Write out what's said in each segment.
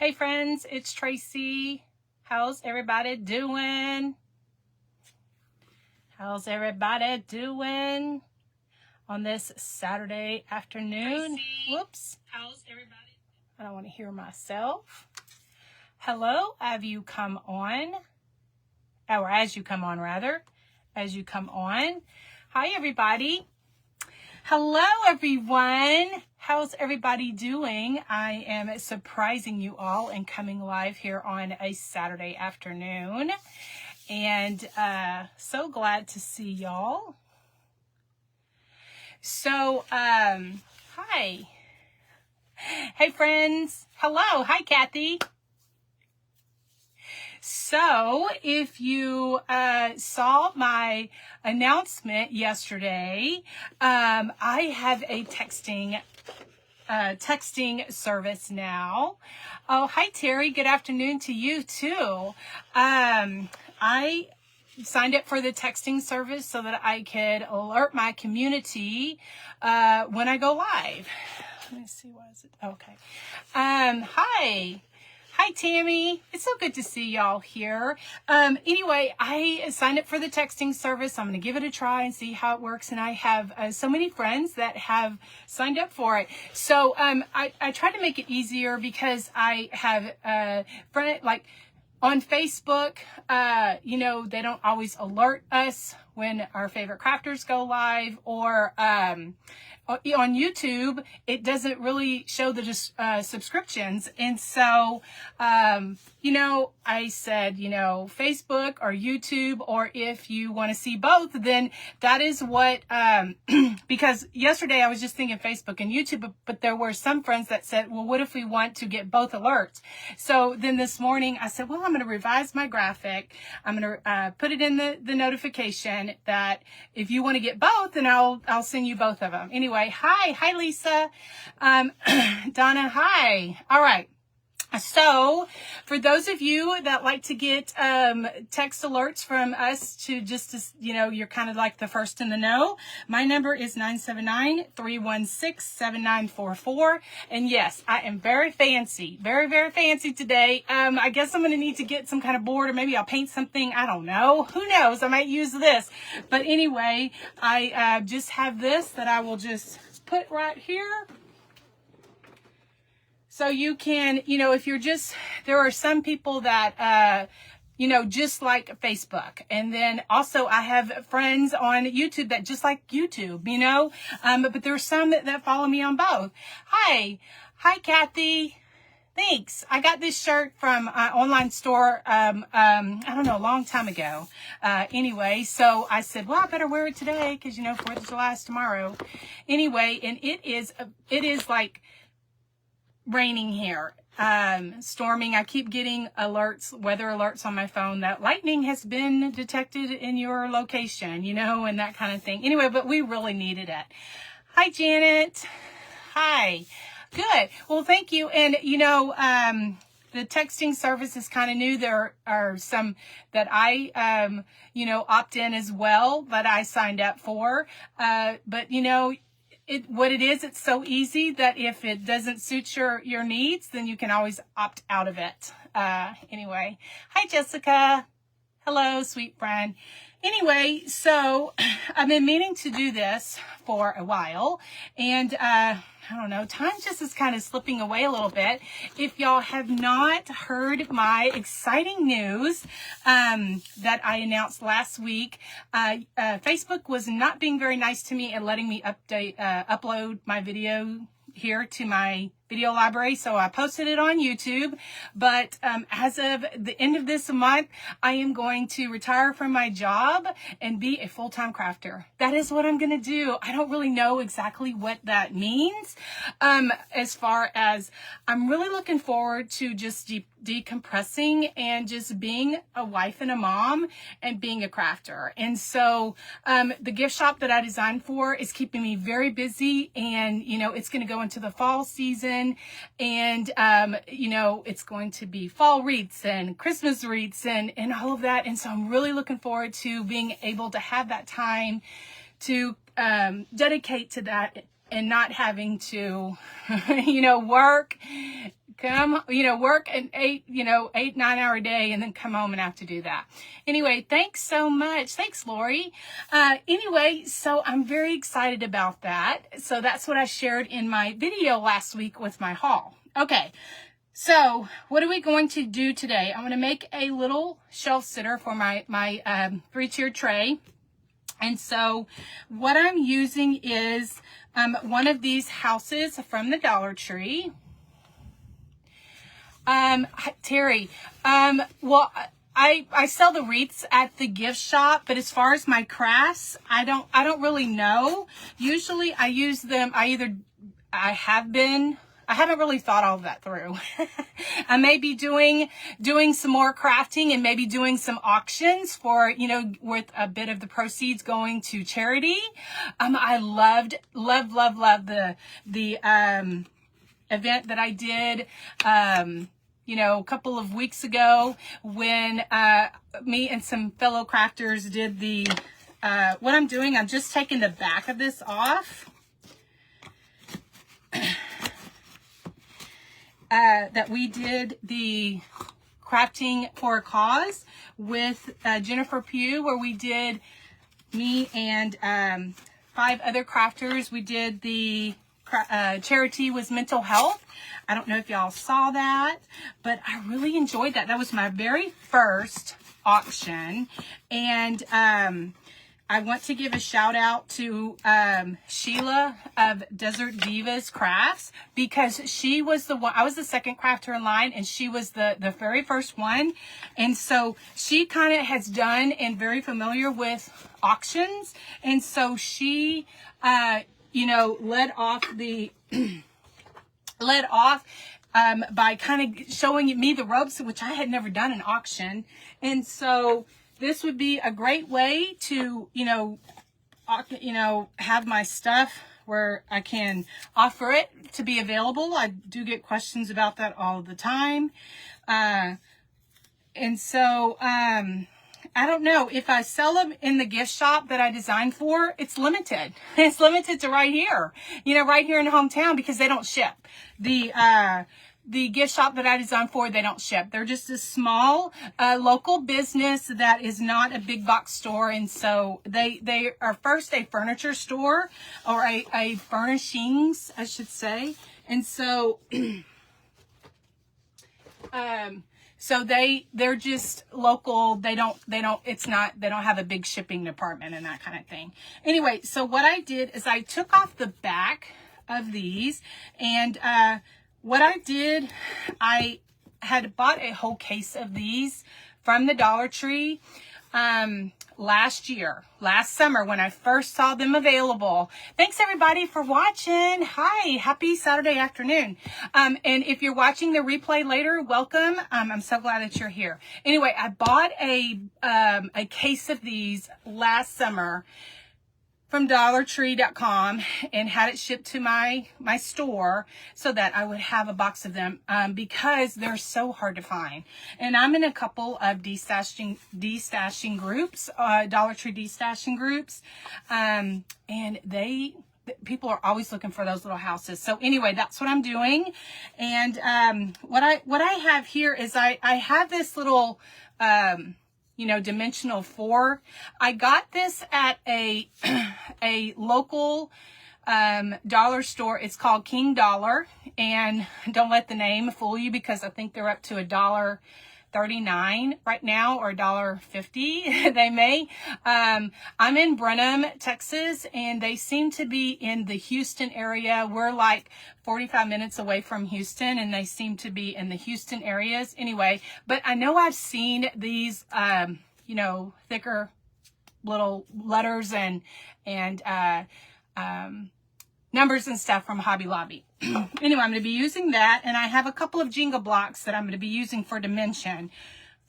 Hey friends, it's Tracy. How's everybody doing? How's everybody doing on this Saturday afternoon? Tracy, Whoops. how's everybody? I don't want to hear myself. Hello, have you come on? Or as you come on, rather. As you come on. Hi, everybody. Hello, everyone. How's everybody doing? I am surprising you all and coming live here on a Saturday afternoon. And so glad to see y'all. So, hi. Hey, friends. Hello. Hi, Kathy. So, if you saw my announcement yesterday, I have a texting service now. Oh, hi, Terry. Good afternoon to you, too. I signed up for the texting service so that I could alert my community when I go live. Let me see, what is it? Okay. Hi. Hi, Tammy. It's so good to see y'all here. Anyway, I signed up for the texting service. I'm going to give it a try and see how it works. And I have so many friends that have signed up for it. So I try to make it easier because I have like on Facebook, you know, they don't always alert us when our favorite crafters go live, or on YouTube, it doesn't really show the subscriptions. And so, you know, I said, you know, Facebook or YouTube, or if you want to see both, then that is what, because yesterday I was just thinking Facebook and YouTube, but there were some friends that said, well, what if we want to get both alerts? So then this morning I said, well, I'm going to revise my graphic. I'm going to put it in the notification that if you want to get both, then I'll send you both of them. Anyway, hi Lisa. Donna, hi. All right. So for those of you that like to get text alerts from us to you know, you're kind of like the first in the know, my number is 979-316-7944. And yes, I am very fancy, very, very fancy today. I guess I'm going to need to get some kind of board, or maybe I'll paint something. I don't know. Who knows? I might use this. But anyway, I just have this that I will just put right here. So you can, you know, if you're just, there are some people that, you know, just like Facebook. And then also I have friends on YouTube that just like YouTube, you know, but there are some that follow me on both. Hi, Kathy. Thanks. I got this shirt from an online store, I don't know, a long time ago. Anyway, so I said, well, I better wear it today because, you know, 4th of July is tomorrow. Anyway, and it is like raining here, storming. I keep getting alerts, weather alerts on my phone that lightning has been detected in your location, you know, and that kind of thing. Anyway, but we really needed it. Hi, Janet. Hi. Good. Well, thank you. And, you know, the texting service is kind of new. There are some that I, you know, opt in as well that I signed up for. But, you know, it's so easy that if it doesn't suit your needs, then you can always opt out of it. Anyway, hi, Jessica. Hello, sweet friend. Anyway, so I've been meaning to do this for a while, and I don't know, time just is kind of slipping away a little bit. If y'all have not heard my exciting news that I announced last week, Facebook was not being very nice to me and letting me upload my video here to my video library, so I posted it on YouTube. But as of the end of this month, I am going to retire from my job and be a full-time crafter. That is what I'm going to do. I don't really know exactly what that means. As far as, I'm really looking forward to just decompressing and just being a wife and a mom and being a crafter. And so the gift shop that I designed for is keeping me very busy, and you know, it's going to go into the fall season, and you know, it's going to be fall wreaths and Christmas wreaths and all of that. And so I'm really looking forward to being able to have that time to dedicate to that and not having to, you know, work come, work an 8-9 hour day and then come home and have to do that. Anyway, thanks so much. Thanks, Lori. Anyway, so I'm very excited about that. So that's what I shared in my video last week with my haul. Okay. So what are we going to do today? I'm going to make a little shelf sitter for my 3-tiered tray. And so what I'm using is one of these houses from the Dollar Tree. Terry, well, I sell the wreaths at the gift shop, but as far as my crafts, I don't really know. Usually I use them, I haven't really thought all of that through. I may be doing some more crafting and maybe doing some auctions for, with a bit of the proceeds going to charity. I love the event that I did, a couple of weeks ago when, me and some fellow crafters did what I'm doing, I'm just taking the back of this off. That we did the crafting for a cause with Jennifer Pugh, where we did, me and 5 other crafters, we did the charity was mental health. I don't know if y'all saw that, but I really enjoyed that. That was my very first auction, and I want to give a shout out to Sheila of Desert Divas Crafts, because she was the one, I was the second crafter in line, and she was the very first one. And so she kind of has done and very familiar with auctions. And so she, led off by kind of showing me the ropes, which I had never done an auction. And so this would be a great way to, have my stuff where I can offer it to be available. I do get questions about that all the time. And so, I don't know if I sell them in the gift shop that I designed for, it's limited. It's limited to right here, right here in the hometown, because they don't ship. The gift shop that I designed for, they don't ship. They're just a small local business that is not a big box store. And so they are first a furniture store, or a furnishings, I should say. And so, so they're just local. They don't have a big shipping department and that kind of thing. Anyway, so what I did is I took off the back of these, and, what I did, I had bought a whole case of these from the Dollar Tree last summer when I first saw them available. Thanks everybody for watching. Hi, happy Saturday afternoon. And if you're watching the replay later, welcome. I'm so glad that you're here. Anyway, I bought a case of these last summer from DollarTree.com and had it shipped to my store so that I would have a box of them, because they're so hard to find. And I'm in a couple of destashing groups, Dollar Tree destashing groups, and people are always looking for those little houses. So anyway, that's what I'm doing. And what I have here is I have this little dimensional 4. I got this at a local dollar store. It's called King Dollar, and don't let the name fool you, because I think they're up to $1.39 right now, or $1.50. They may. I'm in Brenham, Texas, and they seem to be in the Houston area. We're like 45 minutes away from Houston, and they seem to be in the Houston areas. Anyway, but I know I've seen these, thicker little letters and numbers and stuff from Hobby Lobby. Anyway, I'm going to be using that, and I have a couple of Jenga blocks that I'm going to be using for dimension.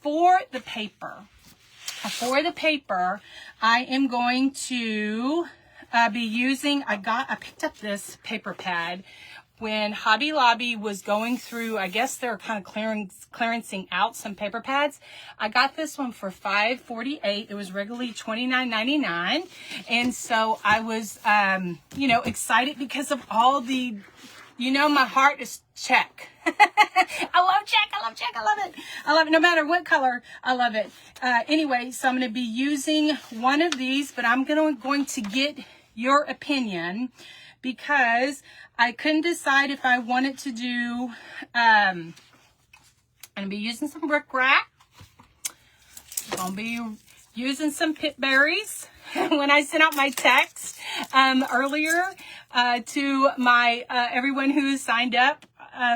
For the paper, I am going to be using, I picked up this paper pad when Hobby Lobby was going through, I guess they're kind of clearancing out some paper pads. I got this one for $5.48. It was regularly $29.99. And so I was, excited because of all the, my heart is check. I love check. I love check. I love it. I love it. No matter what color, I love it. Anyway, so I'm going to be using one of these, but I'm going to get your opinion because I couldn't decide if I wanted to do, I'm going to be using some bric-a-brac. I'm going to be using some pit berries. When I sent out my text earlier to my everyone who signed up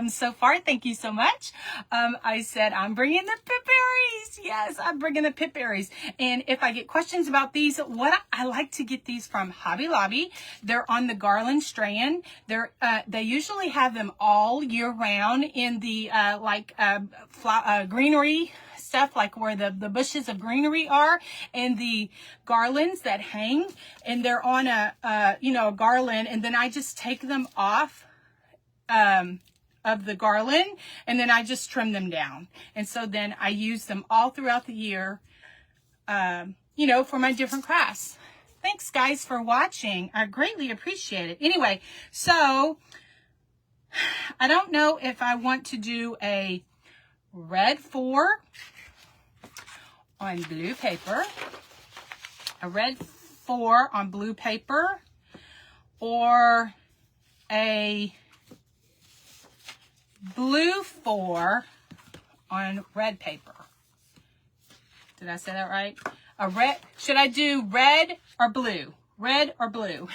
so far, thank you so much. I said, I'm bringing the pit berries. Yes, I'm bringing the pit berries. And if I get questions about these, what I like to get these from Hobby Lobby. They're on the garland strand. They usually have them all year round in the greenery stuff, like where the bushes of greenery are, and the garlands that hang, and they're on a garland, and then I just take them off of the garland, and then I just trim them down. And so then I use them all throughout the year, for my different crafts. Thanks guys for watching. I greatly appreciate it. Anyway, so I don't know if I want to do a red 4 on blue paper, a red 4 on blue paper, or a blue 4 on red paper. Did I say that right? Should I do red or blue? Red or blue?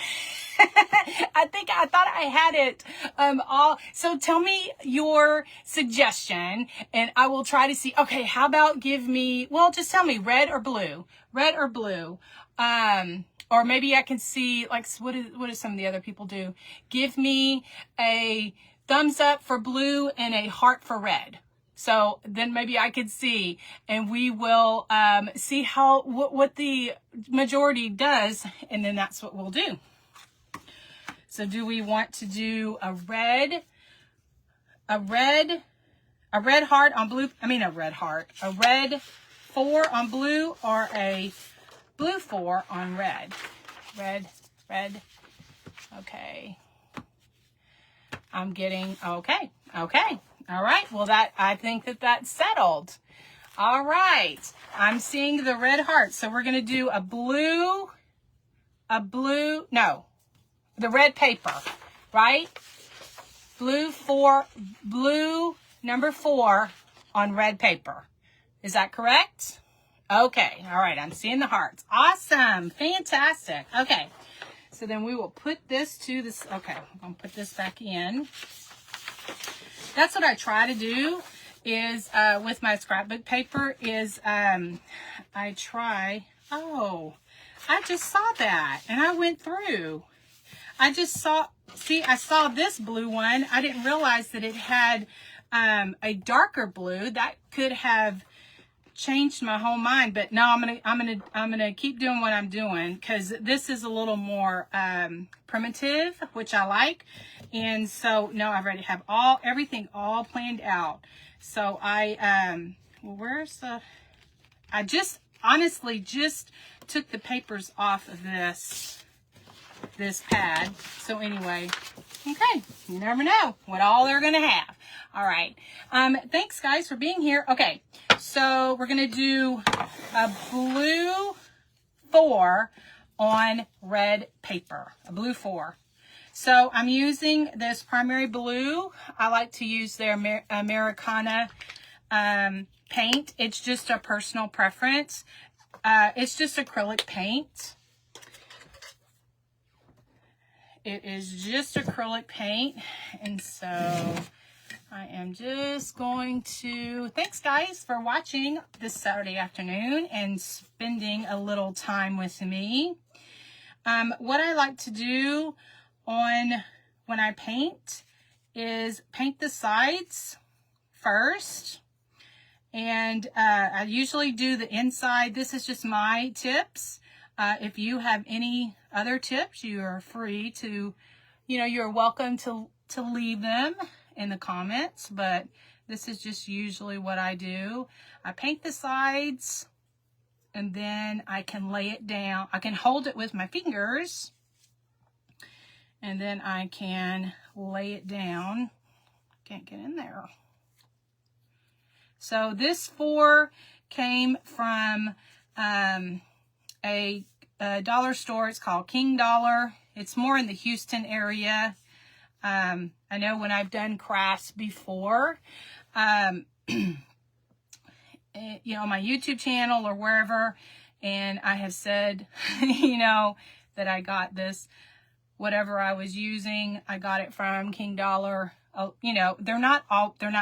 I thought I had it all. So tell me your suggestion and I will try to see. Okay, how about just tell me red or blue? Red or blue? Or maybe I can see, like, what do some of the other people do? Give me a thumbs up for blue and a heart for red. So then maybe I could see, and we will see what the majority does, and then that's what we'll do. So do we want to do a red heart on blue? A red 4 on blue, or a blue 4 on red? Red. Okay. I'm getting, okay. All right. Well, I think that's settled. All right. I'm seeing the red heart. So we're going to do the red paper, right? Blue number 4 on red paper. Is that correct? Okay. All right. I'm seeing the hearts. Awesome. Fantastic. Okay. So then we will put this to this. Okay. I'm going to put this back in. That's what I try to do is with my scrapbook paper is I just saw that and I went through. I saw this blue one. I didn't realize that it had a darker blue. That could have changed my whole mind, but no, I'm gonna keep doing what I'm doing because this is a little more primitive, which I like. And so no, I already have everything all planned out. So I honestly just took the papers off of this pad. So anyway, okay, you never know what all they're gonna have. All right. Thanks guys for being here. Okay, so we're gonna do a blue 4 on red paper, a blue 4. So I'm using this primary blue. I like to use their Americana paint. It's just a personal preference. It's just acrylic paint. It is just acrylic paint. And so I am just going to, thanks guys for watching this Saturday afternoon and spending a little time with me. What I like to do when I paint is paint the sides first. And I usually do the inside. This is just my tips. If you have any other tips, you are free to, you're welcome to leave them in the comments, but this is just usually what I do. I paint the sides and then I can lay it down. I can hold it with my fingers and then I can lay it down Can't get in there. So this 4 came from a dollar store. It's called King Dollar. It's more in the Houston area. I know when I've done crafts before, you know, on my YouTube channel or wherever, and I have said, you know, that I got this, whatever I was using, I got it from King Dollar. Oh, you know, they're not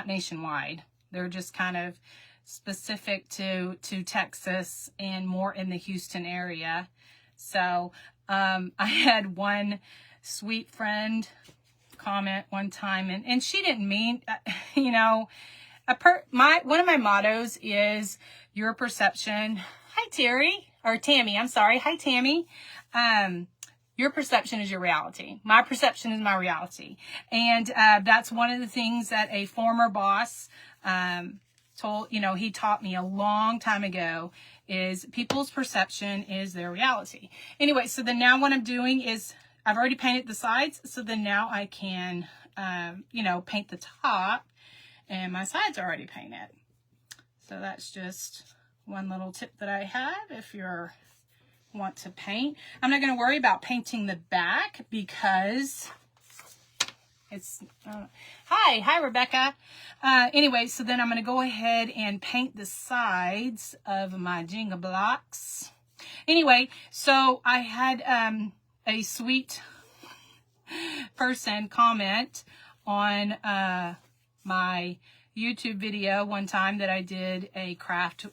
nationwide. They're just kind of specific to Texas and more in the Houston area. So, I had one sweet friend comment one time, and she didn't mean, you know, one of my mottos is your perception. Hi, Terry, or Tammy, I'm sorry. Hi, Tammy. Your perception is your reality. My perception is my reality. And that's one of the things that a former boss told, you know, he taught me a long time ago, is people's perception is their reality. Anyway, so then now what I'm doing is I've already painted the sides. So then now I can, you know, paint the top, and my sides are already painted. So that's just one little tip that I have if you're want to paint. I'm not going to worry about painting the back because it's hi Rebecca. Anyway, so then I'm going to go ahead and paint the sides of my Jenga blocks. Anyway, so I had a sweet person comment on my YouTube video one time that I did a craft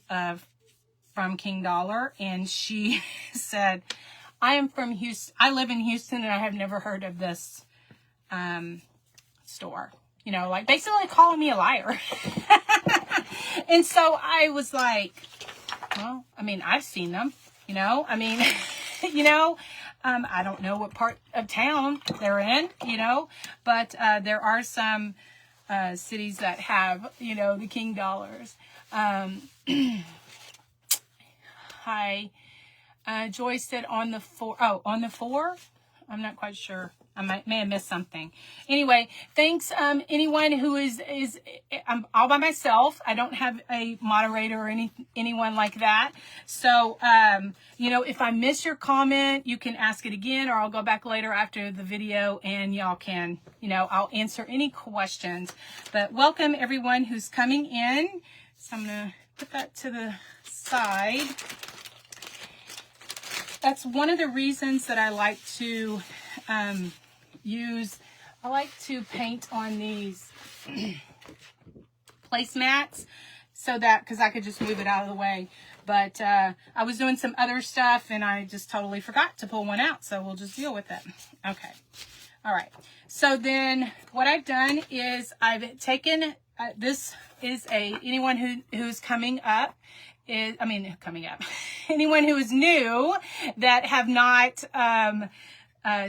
from King Dollar, and she said, I am from Houston. I live in Houston, and I have never heard of this store. You know, like basically calling me a liar. And so I was like, well, I mean, I've seen them, you know, I mean, you know, I don't know what part of town they're in, you know, but there are some cities that have, you know, the King Dollars. Hi, Joyce said on the 4. Oh, on the 4? I'm not quite sure. I may have missed something. Anyway, thanks. Anyone who I'm all by myself. I don't have a moderator or anyone like that. So, you know, if I miss your comment, you can ask it again, or I'll go back later after the video and y'all can, you know, I'll answer any questions. But welcome everyone who's coming in. So I'm going to put that to the side. That's one of the reasons that I like to I like to paint on these placemats, so that, because I could just move it out of the way. But I was doing some other stuff and I just totally forgot to pull one out, so we'll just deal with it. Okay. All right. So then what I've done is I've taken, this is anyone who's coming up. Anyone who is new that have not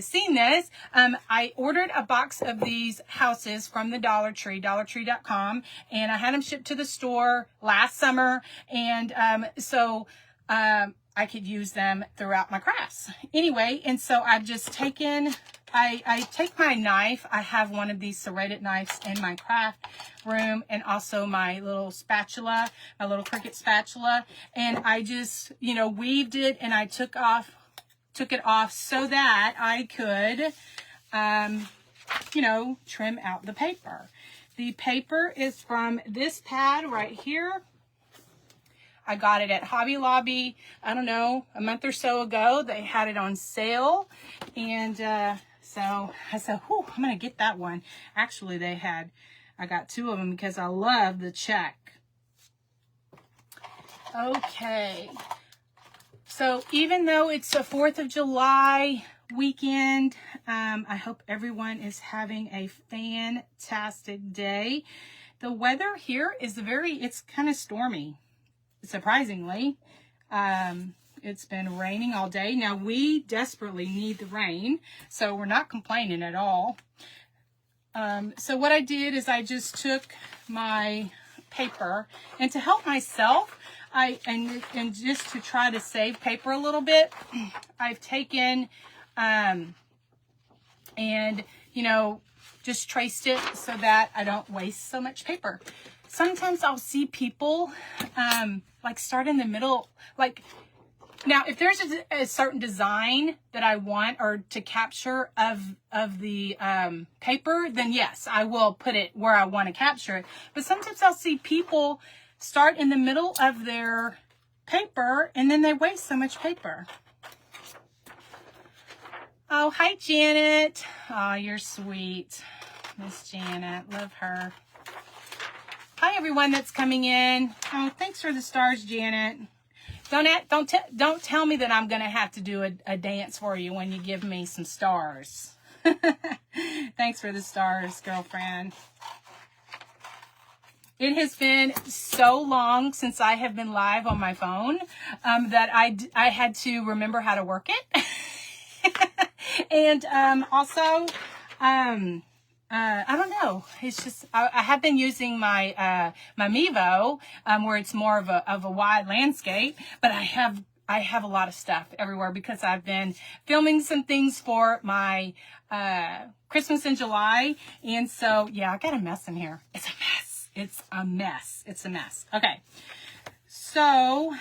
seen this, I ordered a box of these houses from the Dollar Tree, dollartree.com, and I had them shipped to the store last summer, and so I could use them throughout my crafts. Anyway, and so I've just taken, I take my knife. I have one of these serrated knives in my craft room, and also my little spatula, my little Cricut spatula, and I just, you know, weaved it, and I took it off so that I could, you know, trim out the paper. The paper is from this pad right here. I got it at Hobby Lobby, I don't know, a month or so ago. They had it on sale, and so I said, whew, I'm going to get that one. Actually, I got 2 of them because I love the check. Okay. So even though it's the 4th of July weekend, I hope everyone is having a fantastic day. The weather here is it's kind of stormy, surprisingly. It's been raining all day. Now, we desperately need the rain, so we're not complaining at all. So what I did is I just took my paper, and to help myself, and just to try to save paper a little bit, I've taken, and, you know, just traced it so that I don't waste so much paper. Sometimes I'll see people like start in the middle. Like, now if there's a certain design that I want or to capture of the paper, then yes, I will put it where I want to capture it. But sometimes I'll see people start in the middle of their paper and then they waste so much paper. Oh, hi, Janet. Oh, you're sweet. Miss Janet. Love her. Hi, everyone that's coming in. Oh, thanks for the stars, Janet. Don't tell me that I'm going to have to do a dance for you when you give me some stars. Thanks for the stars, girlfriend. It has been so long since I have been live on my phone that I had to remember how to work it. And also, I don't know. It's just I have been using my my Mevo where it's more of a wide landscape, but I have a lot of stuff everywhere because I've been filming some things for my Christmas in July, and so yeah, I got a mess in here. It's a mess. It's a mess. It's a mess. Okay, so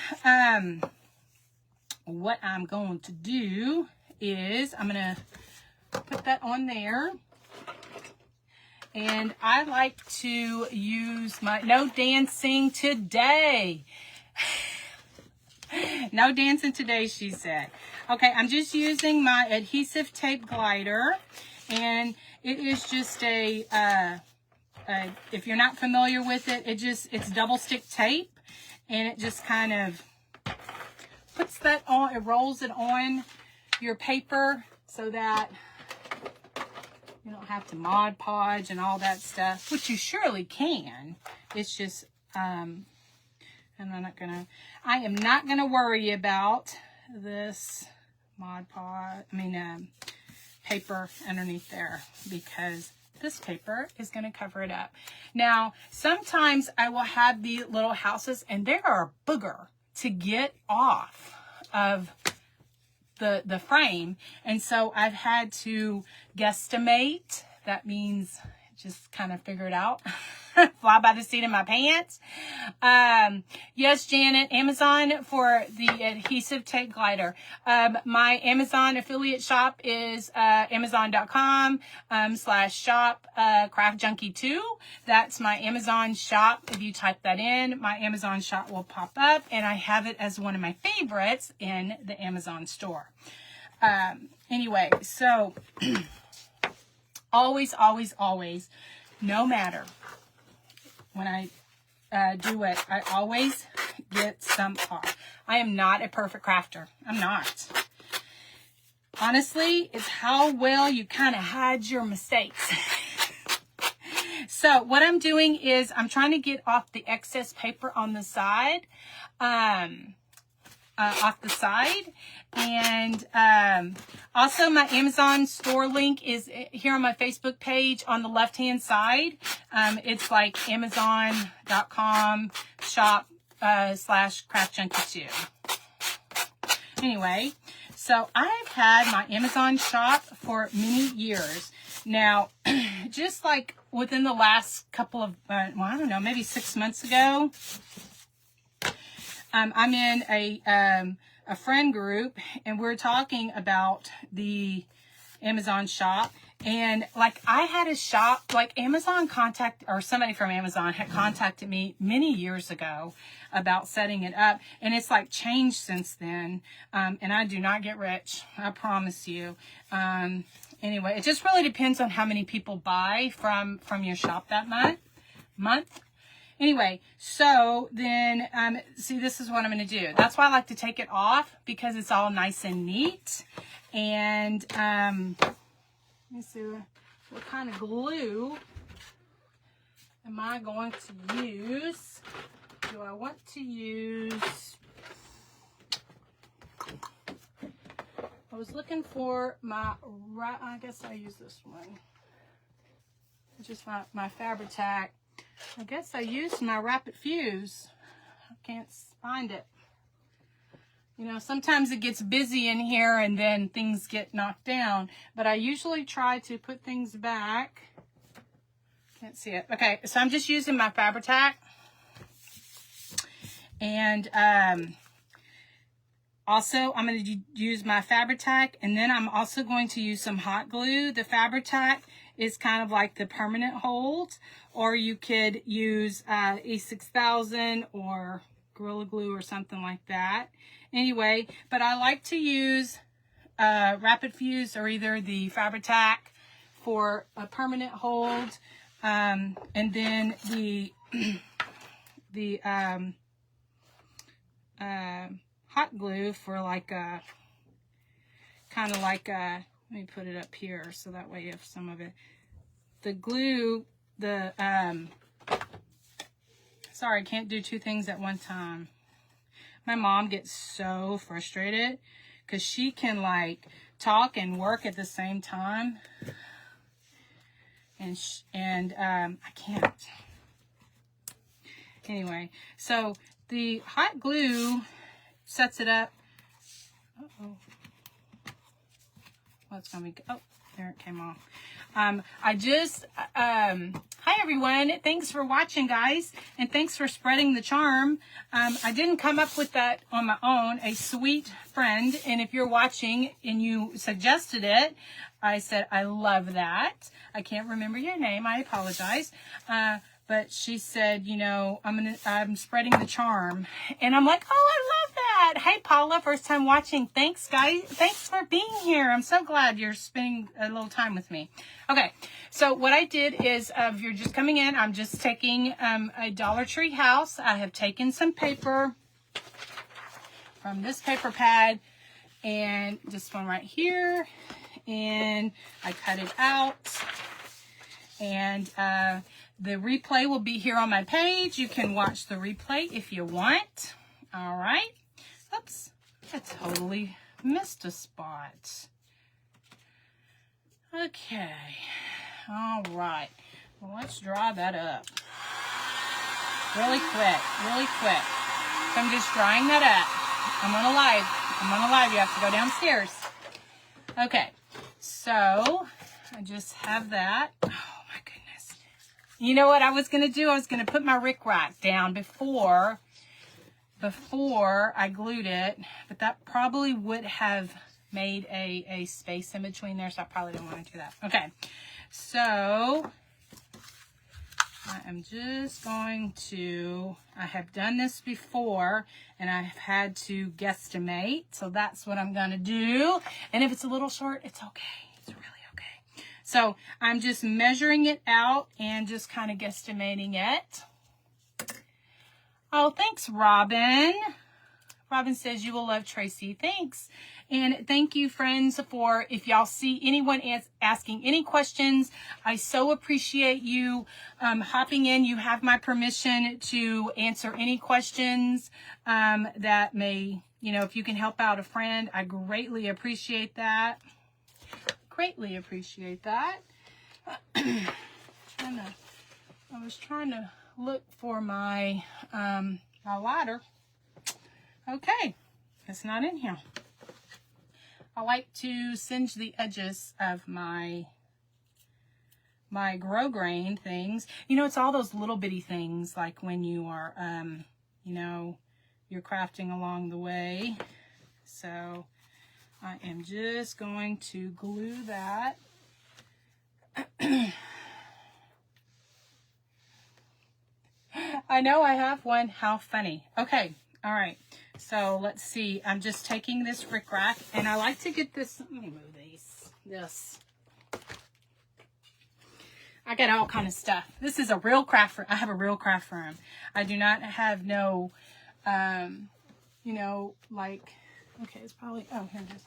what I'm going to do is I'm gonna put that on there, and I like to use my no dancing today. No dancing today, she said. Okay, I'm just using my adhesive tape glider, and it is just a if you're not familiar with it, it's double stick tape, and it just kind of puts that on, it rolls it on your paper so that you don't have to Mod Podge and all that stuff, which you surely can. It's just, and I am not gonna worry about this paper underneath there, because this paper is gonna cover it up. Now, sometimes I will have the little houses and they are a booger to get off of the frame, and so I've had to guesstimate. That means just kind of figure it out. Fly by the seat of my pants. Yes, Janet, Amazon for the adhesive tape glider. My Amazon affiliate shop is amazon.com/shop craftjunkie2. That's my Amazon shop. If you type that in, my Amazon shop will pop up, and I have it as one of my favorites in the Amazon store. Anyway, so always, no matter when I do it, I always get some off. I am not a perfect crafter. I'm not. Honestly, it's how well you kind of hide your mistakes. So what I'm doing is I'm trying to get off the excess paper on the side, and also my Amazon store link is here on my Facebook page on the left hand side. It's like amazon.com shop /craftjunkie2. Anyway, so I've had my Amazon shop for many years now. Just like within the last couple of I don't know, maybe 6 months ago, I'm in a friend group, and we're talking about the Amazon shop. And like, I had a shop, like somebody from Amazon had contacted me many years ago about setting it up, and it's like changed since then. And I do not get rich, I promise you. Anyway, it just really depends on how many people buy from your shop that month. Anyway, so then, see, this is what I'm going to do. That's why I like to take it off, because it's all nice and neat. And, let me see, what kind of glue am I going to use? Do I want to use, I was looking for I guess I use this one. Just my Fabri-Tac. I guess I used my Rapid Fuse. I can't find it. You know, sometimes it gets busy in here and then things get knocked down. But I usually try to put things back Can't see it. Okay, so I'm just using my Fabri-Tac. And also, I'm going to use my Fabri-Tac, and then I'm also going to use some hot glue. The Fabri-Tac is kind of like the permanent hold, or you could use E6000 or Gorilla Glue or something like that. Anyway, but I like to use Rapid Fuse or either the Fabri-Tac for a permanent hold, and then the hot glue for like a kind of like a, let me put it up here so that way if some of it, the glue, the sorry, I can't do two things at one time. My mom gets so frustrated because she can like talk and work at the same time, and I can't. Anyway, so the hot glue sets it up. Uh-oh. Well, it's gonna be, oh, there it came off. Hi everyone. Thanks for watching, guys. And thanks for spreading the charm. I didn't come up with that on my own. A sweet friend, and if you're watching and you suggested it, I said, I love that. I can't remember your name. I apologize. But she said, you know, I'm spreading the charm. And I'm like, oh, I love that. Hey, Paula, first time watching. Thanks, guys. Thanks for being here. I'm so glad you're spending a little time with me. Okay, so what I did is, if you're just coming in, I'm just taking a Dollar Tree house. I have taken some paper from this paper pad, and this one right here, and I cut it out. And the replay will be here on my page. You can watch the replay if you want. All right. Oops, I totally missed a spot. Okay. All right. Well, let's draw that up. Really quick, really quick. So I'm just drawing that up. I'm on a live. You have to go downstairs. Okay. So I just have that. Oh my goodness. You know what I was going to do? I was going to put my rickrack down before I glued it, but that probably would have made a space in between there, so I probably didn't want to do that. Okay, so I am just going to, I have done this before, and I've had to guesstimate, so that's what I'm going to do. And if it's a little short, it's okay. It's really okay. So I'm just measuring it out and just kind of guesstimating it. Oh, thanks, Robin. Robin says you will love Tracy. Thanks. And thank you, friends, for if y'all see anyone asking any questions, I so appreciate you hopping in. You have my permission to answer any questions that may, you know, if you can help out a friend, I greatly appreciate that. Greatly appreciate that. I was trying to look for my my lighter. Okay, it's not in here. I like to singe the edges of my grow grain things. You know, it's all those little bitty things, like when you are you know, you're crafting along the way. So I am just going to glue that. I know I have one. How funny. Okay. All right. So let's see. I'm just taking this rickrack, and I like to get this. Let me move these. This. I got all kind of stuff. This is a real craft room. I have a real craft room. I do not have no, you know, like, okay, it's probably, oh, here it is.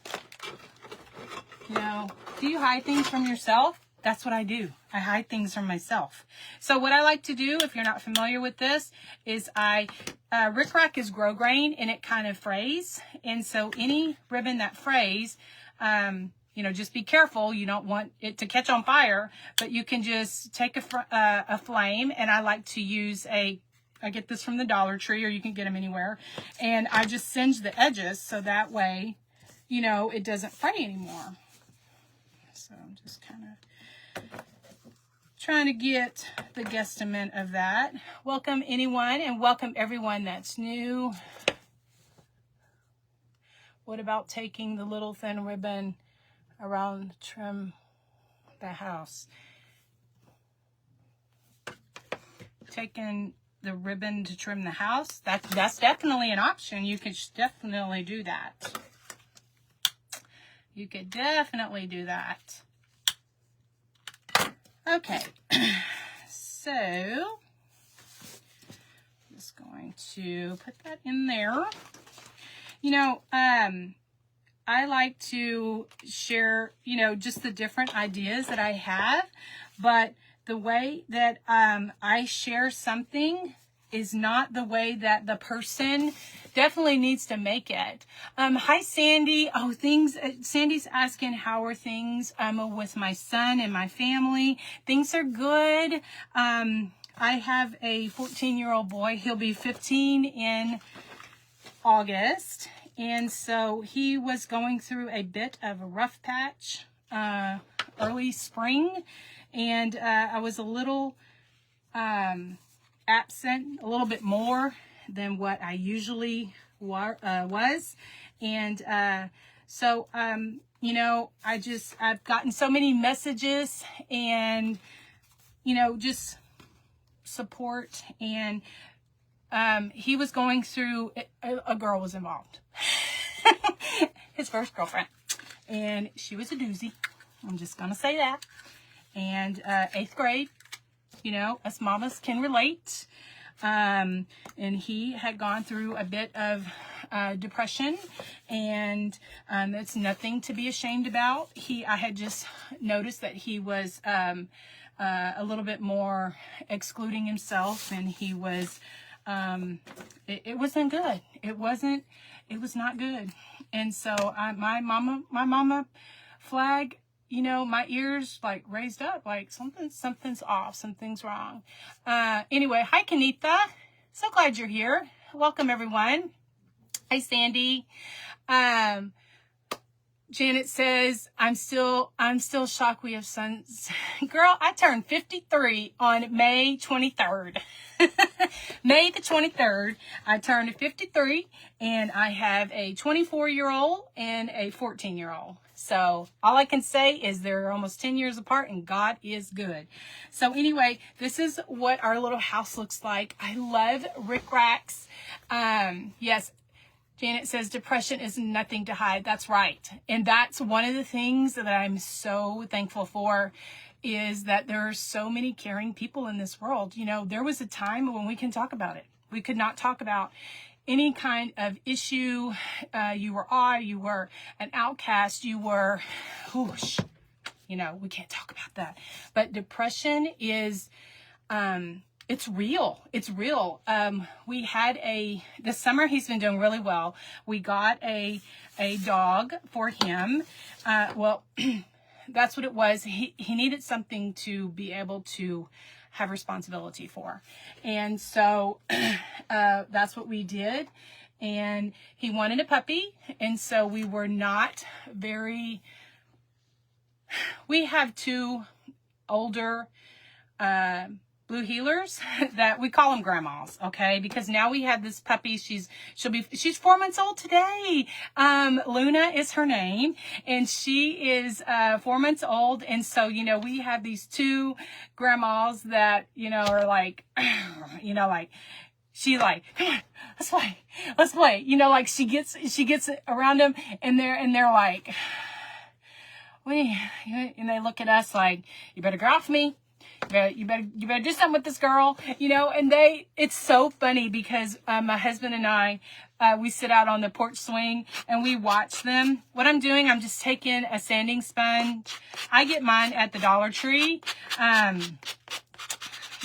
You know, do you hide things from yourself? That's what I do. I hide things from myself. So what I like to do, if you're not familiar with this, is rickrack is grow grain, and it kind of frays. And so any ribbon that frays, you know, just be careful. You don't want it to catch on fire, but you can just take a flame, and I like to use I get this from the Dollar Tree, or you can get them anywhere, and I just singe the edges so that way, you know, it doesn't fray anymore. So I'm just kind of trying to get the guesstimate of that. Welcome anyone, and welcome everyone that's new. What about taking the little thin ribbon around trim the house? Taking the ribbon to trim the house, that's definitely an option. You could definitely do that. You could definitely do that. Okay, so I'm just going to put that in there. You know, I like to share, you know, just the different ideas that I have, but the way that I share something is not the way that the person definitely needs to make it. Hi, Sandy. Oh, Sandy's asking, how are things with my son and my family? Things are good. I have a 14-year-old boy. He'll be 15 in August. And so he was going through a bit of a rough patch early spring. And I was a little absent, a little bit more than what I usually was. And so, you know, I've gotten so many messages and, you know, just support. And he was going through, a girl was involved. His first girlfriend. And she was a doozy. I'm just going to say that. And 8th grade, you know, us mamas can relate. And he had gone through a bit of depression, and it's nothing to be ashamed about. I had just noticed that he was a little bit more excluding himself, and he was, it wasn't good. It was not good. And so my mama flag, you know, my ears like raised up, like something's off, something's wrong. Anyway, hi, Kanitha. So glad you're here. Welcome, everyone. Hi, Sandy. Janet says, I'm still shocked we have sons. Girl, I turned 53 on May 23rd. May the 23rd, I turned 53, and I have a 24-year-old and a 14-year-old. So all I can say is they're almost 10 years apart, and God is good. So anyway, this is what our little house looks like. I love rickracks. Yes, Janet says depression is nothing to hide. That's right. And that's one of the things that I'm so thankful for, is that there are so many caring people in this world. You know, there was a time when we can talk about it. We could not talk about any kind of issue. You were odd, you were an outcast, you were, whoosh, you know, we can't talk about that. But depression is, it's real. It's real. We had this summer, he's been doing really well. We got a dog for him. Well, that's what it was. He needed something to be able to have responsibility for. And so that's what we did. And he wanted a puppy. And so we were not we have 2 older blue healers that we call them grandmas, okay? Because now we have this puppy. She's 4 months old today. Luna is her name, and she is 4 months old. And so, you know, we have these 2 grandmas that, you know, are like, you know, like, she like, come on, let's play. You know, like she gets around them, and they're like, and they look at us like, you better get off me. You better do something with this girl, you know. And it's so funny because my husband and I, we sit out on the porch swing and we watch them. What I'm doing, I'm just taking a sanding sponge. I get mine at the Dollar Tree,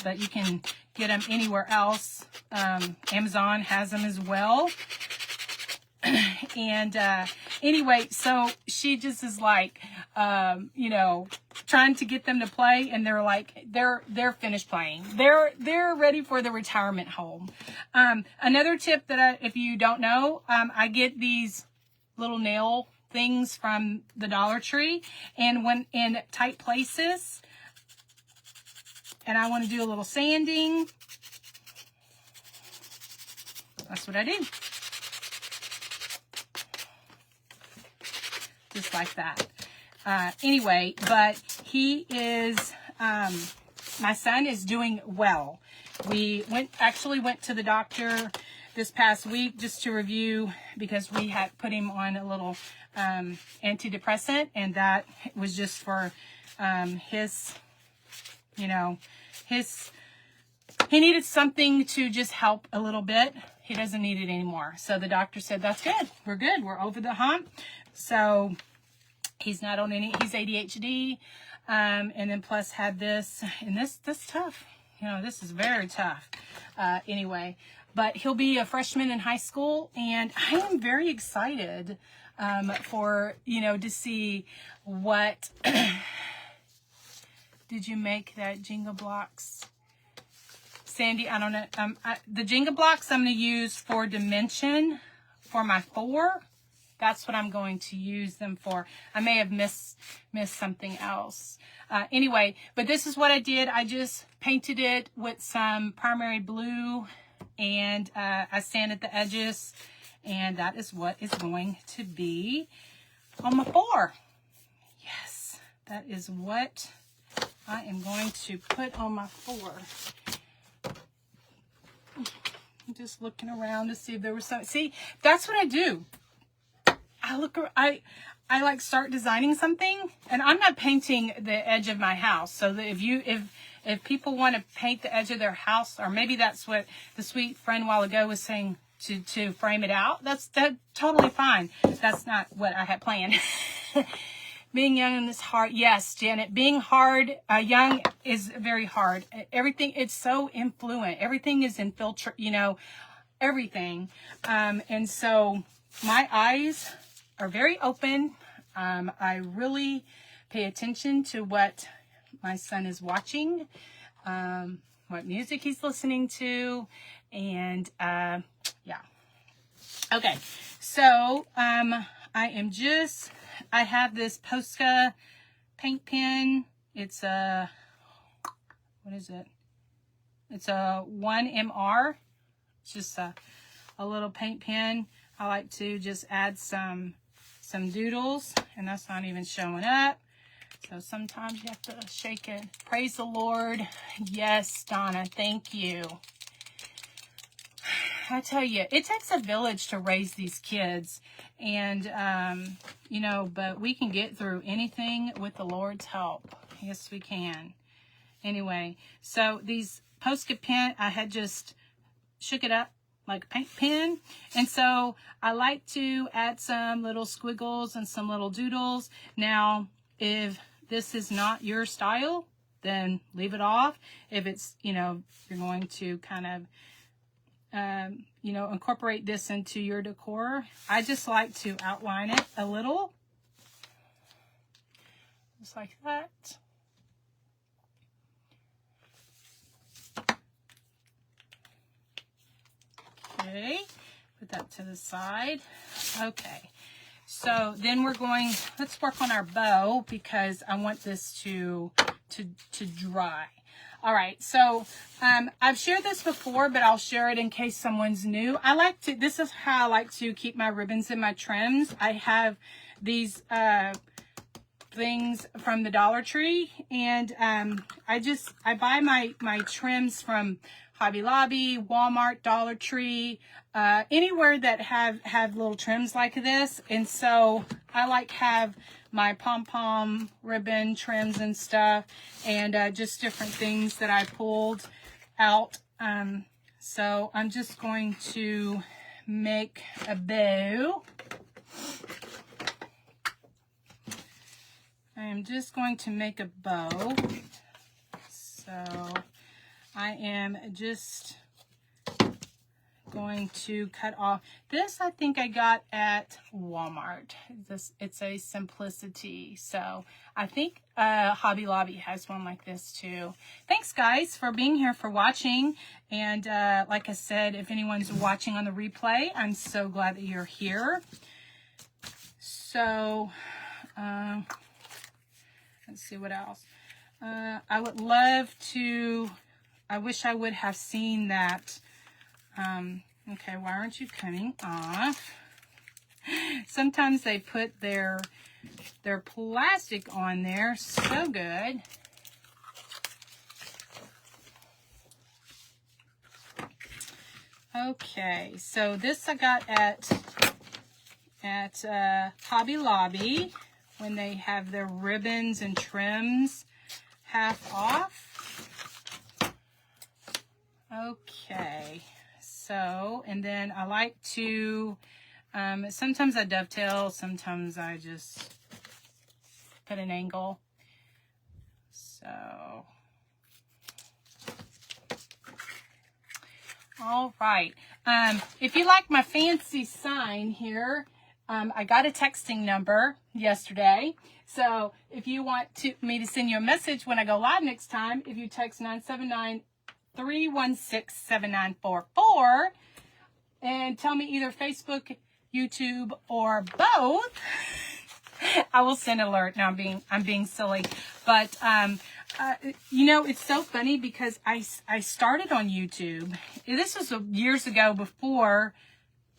but you can get them anywhere else. Amazon has them as well. And anyway, so she just is like, you know, trying to get them to play, and they're like, they're finished playing. They're ready for the retirement home. Another tip that if you don't know, I get these little nail things from the Dollar Tree, and when in tight places, and I want to do a little sanding. That's what I do. Just like that. Anyway, but he is, my son is doing well. We actually went to the doctor this past week just to review, because we had put him on a little antidepressant, and that was just for his, you know, he needed something to just help a little bit. He doesn't need it anymore. So the doctor said, that's good. We're good. We're over the hump. So he's not on any, he's ADHD. And then plus had this, and this tough. You know, this is very tough. Anyway, but he'll be a freshman in high school, and I am very excited for, you know, to see what, did you make that Jenga blocks? Sandy, I don't know. The Jenga blocks I'm going to use for dimension for my 4. That's what I'm going to use them for. I may have missed something else. Anyway, but this is what I did. I just painted it with some primary blue, and I sanded the edges, and that is what is going to be on my 4. Yes, that is what I am going to put on my 4. I'm just looking around to see if there was some. See, that's what I do. I like start designing something, and I'm not painting the edge of my house. So that if people want to paint the edge of their house, or maybe that's what the sweet friend a while ago was saying, to frame it out, that's totally fine. That's not what I had planned. Being young and this hard, yes, Janet. Being hard, young is very hard. Everything, it's so influent. Everything is you know, everything. And so my eyes are very open. I really pay attention to what my son is watching, what music he's listening to, and yeah. Okay, so I have this Posca paint pen. It's a, what is it? It's a 1MR. It's just a little paint pen. I like to just add some doodles, and that's not even showing up. So sometimes you have to shake it. Praise the Lord. Yes, Donna, thank you. I tell you, it takes a village to raise these kids, and you know, but we can get through anything with the Lord's help. Yes, we can. Anyway, so these Posca pen, I had just shook it up like a paint pen, and so I like to add some little squiggles and some little doodles. Now, if this is not your style, then leave it off. If it's, you know, you're going to kind of you know, incorporate this into your decor, I just like to outline it a little, just like that. Okay, put that to the side. Okay, so then let's work on our bow, because I want this to dry. All right, so I've shared this before, but I'll share it in case someone's new. This is how I like to keep my ribbons and my trims. I have these things from the Dollar Tree, and I buy my trims from Hobby Lobby, Walmart, Dollar Tree, anywhere that have little trims like this. And so I like have my pom-pom ribbon trims and stuff, and just different things that I pulled out. So I'm just going to make a bow. I am just going to make a bow. So I am just going to cut off this. I think I got at Walmart. It's a Simplicity. So I think Hobby Lobby has one like this too. Thanks guys for being here, for watching. And like I said, if anyone's watching on the replay, I'm so glad that you're here. So let's see what else. I would love to, I wish I would have seen that. Okay, why aren't you coming off? Sometimes they put their plastic on there. So good. Okay, so this I got at Hobby Lobby when they have their ribbons and trims half off. Okay, so, and then I like to, sometimes I dovetail, sometimes I just put an angle. So, all right. If you like my fancy sign here, I got a texting number yesterday. So if you want me to send you a message when I go live next time, if you text 979-316-7944 and tell me either Facebook, YouTube, or both, I will send an alert. No, I'm being silly. But you know, it's so funny because I started on YouTube. This was years ago before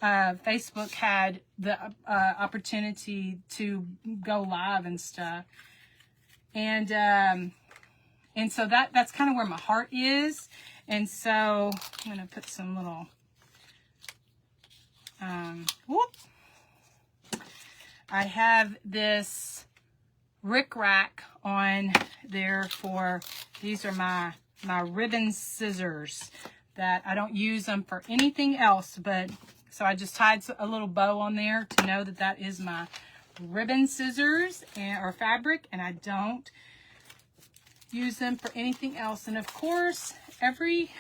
Facebook had the opportunity to go live and stuff. And so that's kind of where my heart is. And so I'm going to put some little, whoop. I have this rickrack on there for, these are my ribbon scissors that I don't use them for anything else, but so I just tied a little bow on there to know that that is my ribbon scissors or fabric, and I don't use them for anything else. And of course, every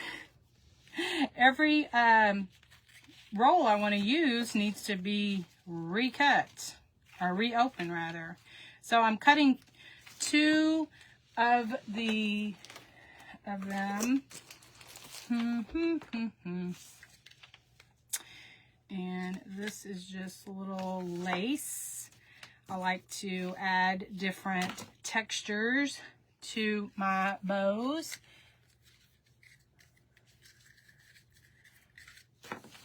roll I want to use needs to be recut, or reopened rather. So I'm cutting two of them. And this is just a little lace. I like to add different textures to my bows.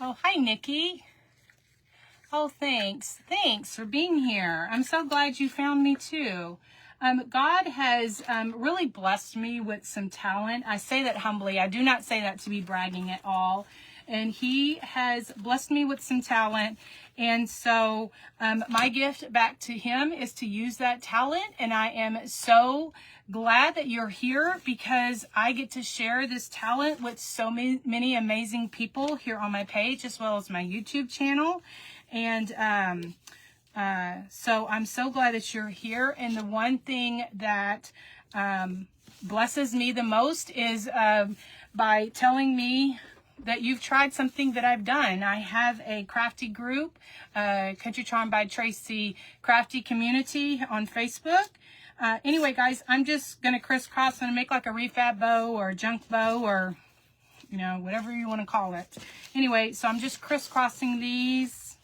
Oh, hi, Nikki. Oh, thanks. Thanks for being here. I'm so glad you found me too. God has really blessed me with some talent. I say that humbly. I do not say that to be bragging at all. And he has blessed me with some talent. And so my gift back to him is to use that talent. And I am so glad that you're here because I get to share this talent with so many amazing people here on my page as well as my YouTube channel. And so I'm so glad that you're here. And the one thing that blesses me the most is by telling me that you've tried something that I've done. I have a crafty group, Country Charm by Tracy Crafty Community on Facebook. Anyway, guys, I'm just going to crisscross and make like a refab bow or a junk bow or, you know, whatever you want to call it. Anyway, so I'm just crisscrossing these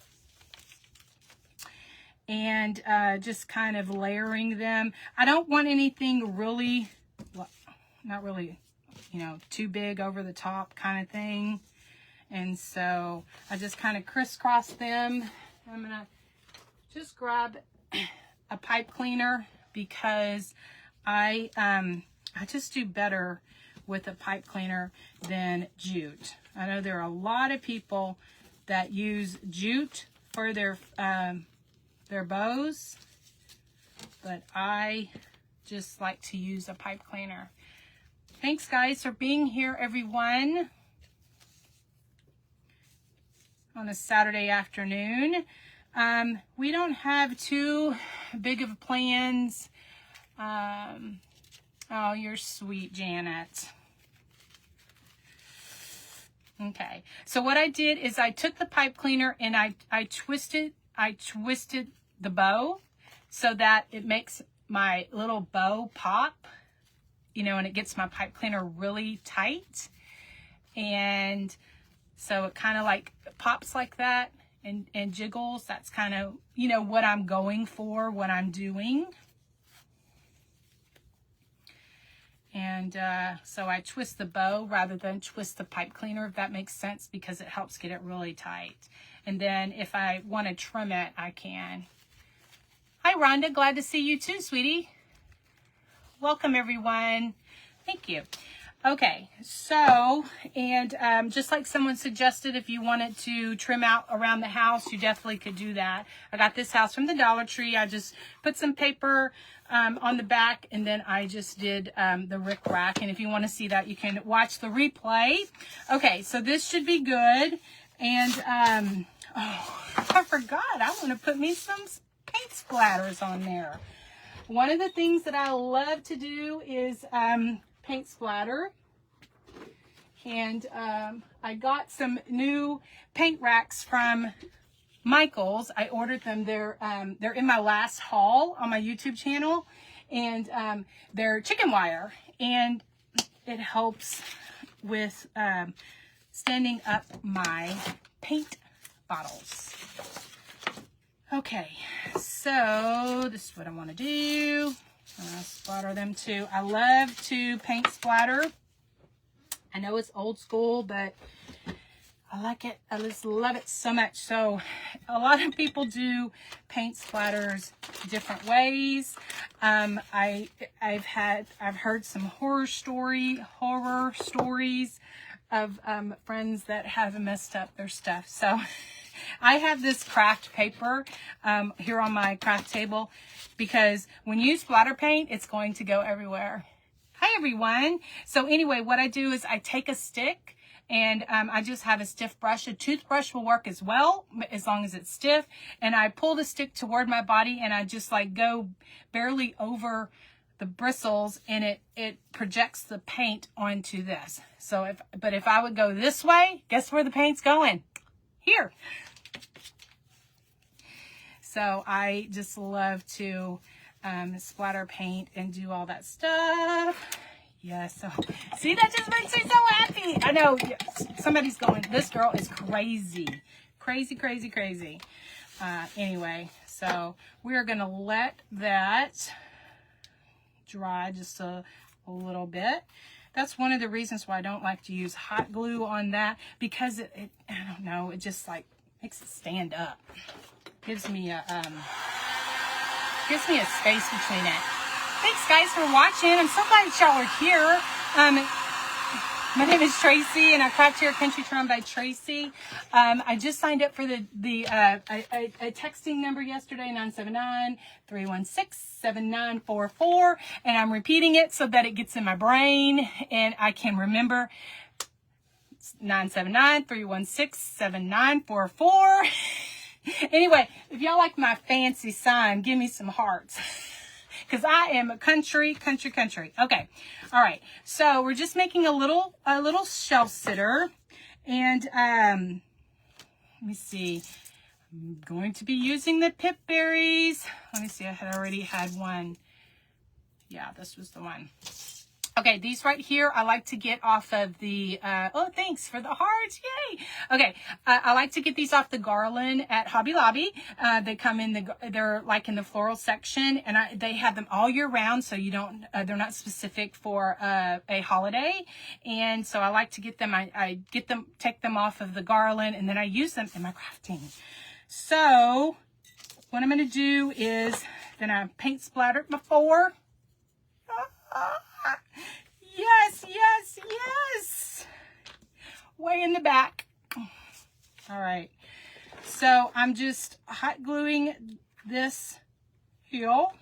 and just kind of layering them. I don't want anything really, not really, you know, too big over the top kind of thing. And so I just kind of crisscross them. I'm going to just grab a pipe cleaner because I just do better with a pipe cleaner than jute. I know there are a lot of people that use jute for their bows, but I just like to use a pipe cleaner. Thanks, guys, for being here, everyone, on a Saturday afternoon. We don't have too big of plans. Oh, you're sweet, Janet. Okay, so what I did is I took the pipe cleaner and I twisted the bow so that it makes my little bow pop. You know, and it gets my pipe cleaner really tight. And so it kind of like pops like that and jiggles. That's kind of, you know, what I'm going for, what I'm doing. And so I twist the bow rather than twist the pipe cleaner, if that makes sense, because it helps get it really tight. And then if I want to trim it, I can. Hi, Rhonda. Glad to see you too, sweetie. Welcome, everyone. Thank you. Okay, so, and just like someone suggested, if you wanted to trim out around the house, you definitely could do that. I got this house from the Dollar Tree. I just put some paper on the back, and then I just did the rick rack. And if you want to see that, you can watch the replay. Okay, so this should be good. And, oh, I forgot. I want to put me some paint splatters on there. One of the things that I love to do is paint splatter. And I got some new paint racks from Michael's. I ordered them. They're in my last haul on my YouTube channel, and they're chicken wire, and it helps with standing up my paint bottles. Okay, so this is what I want to do. I'm going to splatter them too. I love to paint splatter. I know it's old school, but I like it. I just love it so much. So a lot of people do paint splatters different ways. I've heard some horror stories of friends that have messed up their stuff. So I have this craft paper here on my craft table, because when you splatter paint, it's going to go everywhere. Hi, everyone. So anyway, what I do is I take a stick, and I just have a stiff brush. A toothbrush will work as well, as long as it's stiff. And I pull the stick toward my body, and I just like go barely over the bristles, and it projects the paint onto this. So if I would go this way, guess where the paint's going? Here. So I just love to splatter paint and do all that stuff. Yes. So, see, that just makes me so happy. I know somebody's going, this girl is crazy. Crazy, crazy, crazy. Anyway, so we're going to let that dry just a little bit. That's one of the reasons why I don't like to use hot glue on that, because it I don't know, it just like makes it stand up. Gives me a space between it. Thanks, guys, for watching. I'm so glad y'all are here. My name is Tracy, and I craft here Country Charm by Tracy. I just signed up for a texting number yesterday, 979-316-7944, and I'm repeating it so that it gets in my brain and I can remember. It's 979-316-7944. Anyway, if y'all like my fancy sign, give me some hearts. Because I am a country. Okay. All right. So we're just making a little shelf sitter. And let me see. I'm going to be using the pip berries. Let me see. I had already had one. Yeah, this was the one. Okay, these right here, I like to get off of the, oh, thanks for the hearts, yay. Okay, I like to get these off the garland at Hobby Lobby. They come in they're like in the floral section, and they have them all year round, so you don't, they're not specific for a holiday. And so I like to get them, I get them, take them off of the garland, and then I use them in my crafting. So what I'm going to do is, then I paint splattered before. Yes, yes, yes. Way in the back. All right. So I'm just hot gluing this heel.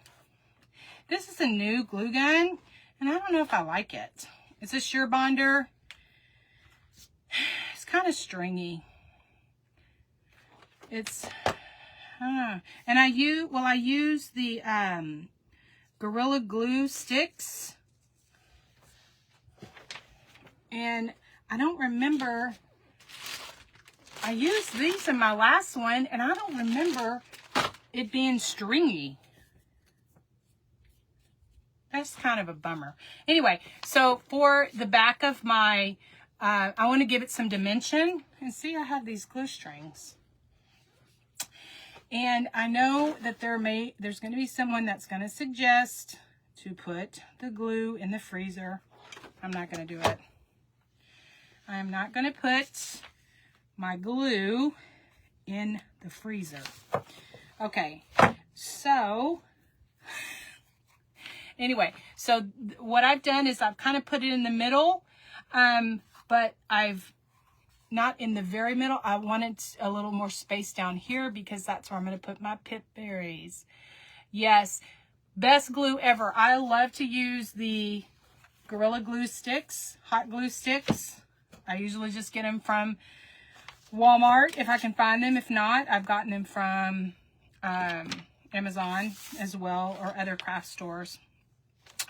This is a new glue gun, and I don't know if I like it. It's a Sure Bonder. It's kind of stringy. It's, and I use the Gorilla Glue sticks. And I don't remember, I used these in my last one, and I don't remember it being stringy. That's kind of a bummer. Anyway, so for the back of my, I want to give it some dimension. And see, I have these glue strings. And I know that there's going to be someone that's going to suggest to put the glue in the freezer. I'm not going to do it. I am not going to put my glue in the freezer. Okay, so anyway, so what I've done is I've kind of put it in the middle, but I've not in the very middle. I wanted a little more space down here because that's where I'm going to put my pip berries. Yes, best glue ever. I love to use the Gorilla Glue sticks, hot glue sticks. I usually just get them from Walmart if I can find them. If not, I've gotten them from Amazon as well, or other craft stores.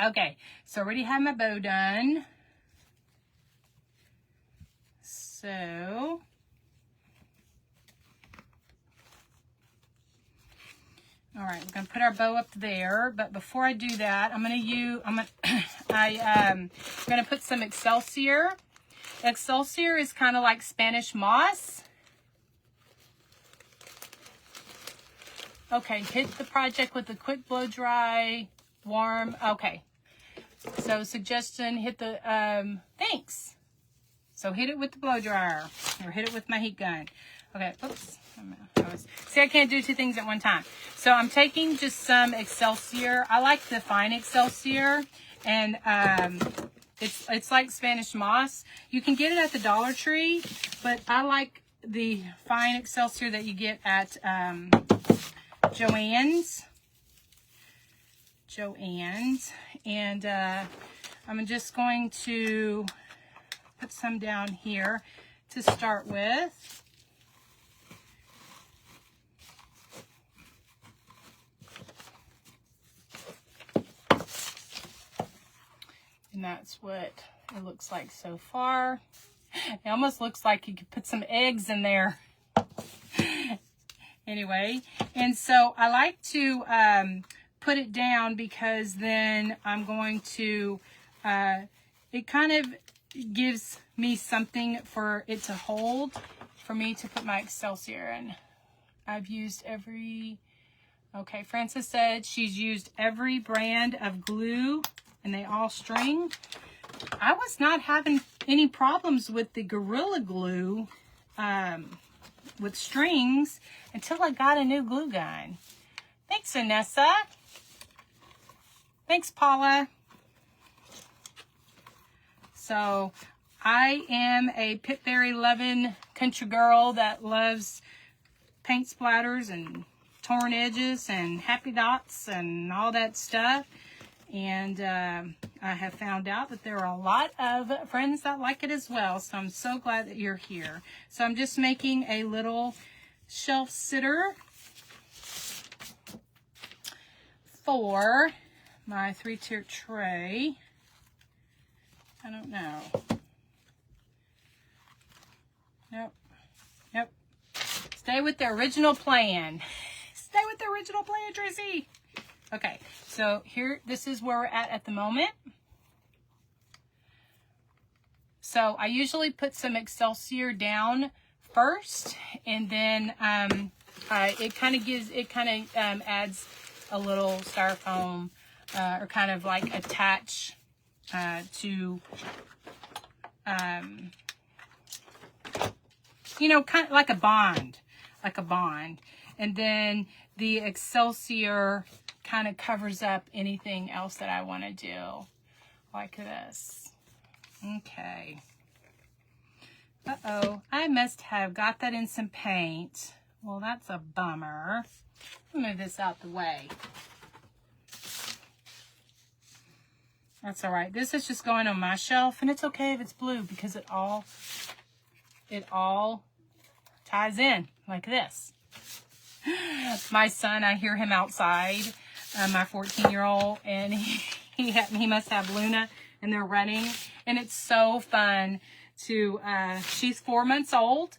Okay, so I already have my bow done. So all right, we're gonna put our bow up there, but before I do that, I'm gonna put some Excelsior. Excelsior is kind of like Spanish moss. Okay, hit the project with a quick blow dry, warm. Okay, so suggestion, hit the, thanks. So hit it with the blow dryer, or hit it with my heat gun. Okay, oops. See, I can't do two things at one time. So I'm taking just some Excelsior. I like the fine Excelsior, and it's like Spanish moss. You can get it at the Dollar Tree, but I like the fine Excelsior that you get at Joann's. And I'm just going to put some down here to start with. And that's what it looks like so far. It almost looks like you could put some eggs in there. Anyway, and so I like to put it down because then I'm going to, it kind of gives me something for it to hold, for me to put my Excelsior in. I've used every, okay, Frances said she's used every brand of glue and they all string. I was not having any problems with the Gorilla Glue with strings until I got a new glue gun. Thanks, Vanessa. Thanks, Paula. So I am a Pitberry loving country girl that loves paint splatters and torn edges and happy dots and all that stuff. And I have found out that there are a lot of friends that like it as well. So I'm so glad that you're here. So I'm just making a little shelf sitter for my 3-tier tray. I don't know. Nope. Stay with the original plan. Stay with the original plan, Tracy. Okay, so here, this is where we're at the moment. So I usually put some Excelsior down first, and then it kind of adds a little styrofoam, or kind of like attach to, you know, kind of like a bond, and then the Excelsior kind of covers up anything else that I want to do, like this. Okay. Uh-oh, I must have got that in some paint. Well, that's a bummer. I'll move this out the way. That's all right. This is just going on my shelf, and it's okay if it's blue because it all ties in like this. My son, I hear him outside, my 14-year-old, and he must have Luna, and they're running, and it's so fun to, she's 4 months old.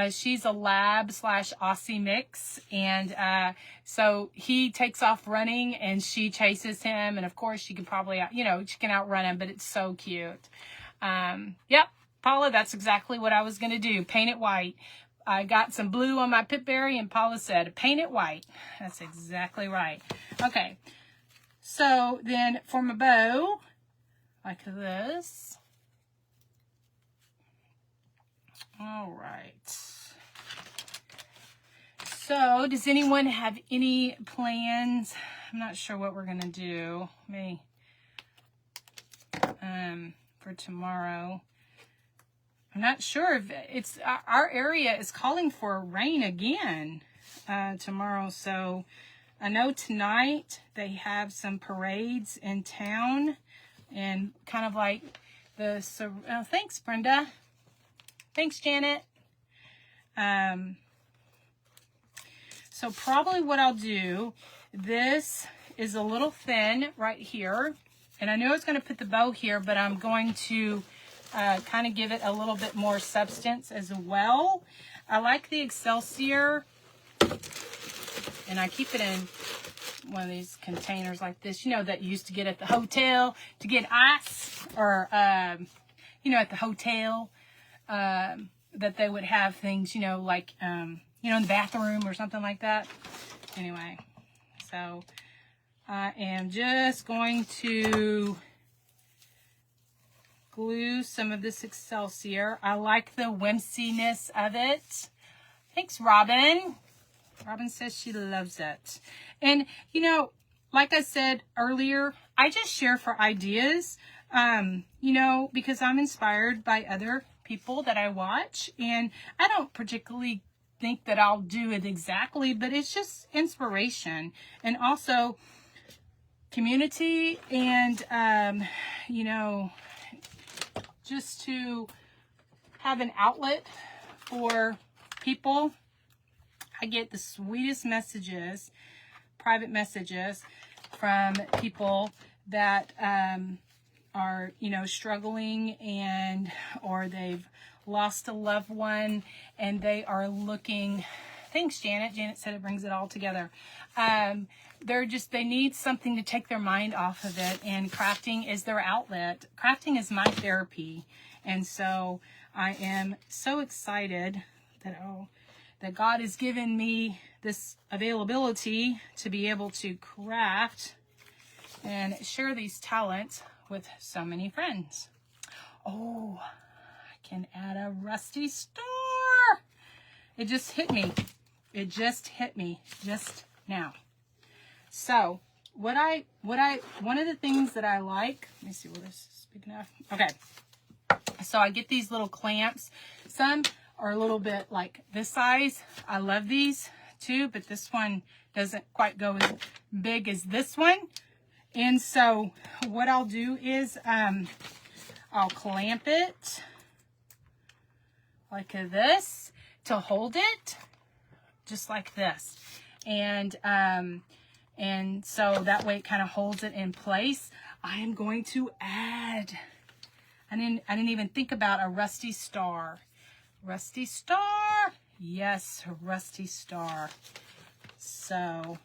She's a lab / Aussie mix, and so he takes off running, and she chases him, and of course she can probably, she can outrun him, but it's so cute. Yep, Paula, that's exactly what I was going to do, paint it white. I got some blue on my Pitberry, and Paula said, paint it white. That's exactly right. Okay, so then for my bow, like this, All right. So, does anyone have any plans? I'm not sure what we're going to do. Maybe for tomorrow. I'm not sure if it's, our area is calling for rain again tomorrow. So, I know tonight they have some parades in town and kind of like the, oh, thanks, Brenda. Thanks, Janet. So probably what I'll do, this is a little thin right here. And I know I was going to put the bow here, but I'm going to kind of give it a little bit more substance as well. I like the Excelsior, and I keep it in one of these containers like this, you know, that you used to get at the hotel to get ice, or, you know, at the hotel, that they would have things, you know, like, you know, in the bathroom or something like that. Anyway, so I am just going to glue some of this Excelsior. I like the whimsiness of it. Thanks, Robin. Robin says she loves it. And, you know, like I said earlier, I just share for ideas, you know, because I'm inspired by other people that I watch. And I don't particularly think that I'll do it exactly, but it's just inspiration. And also community and, you know, just to have an outlet for people. I get the sweetest messages, private messages from people that are, you know, struggling and, or they've lost a loved one and they are looking, thanks Janet. Janet said it brings it all together. They need something to take their mind off of it, and crafting is their outlet. Crafting is my therapy. And so I am so excited that, that God has given me this availability to be able to craft and share these talents with so many friends. Oh, I can add a rusty star. It just hit me. It just hit me just now. So one of the things that I like, let me see where this is big enough. Okay. So I get these little clamps. Some are a little bit like this size. I love these too, but this one doesn't quite go as big as this one. And so what I'll do is I'll clamp it like this to hold it, just like this. And so that way it kind of holds it in place. I am going to add, I didn't even think about a rusty star. Rusty star. Yes, rusty star. So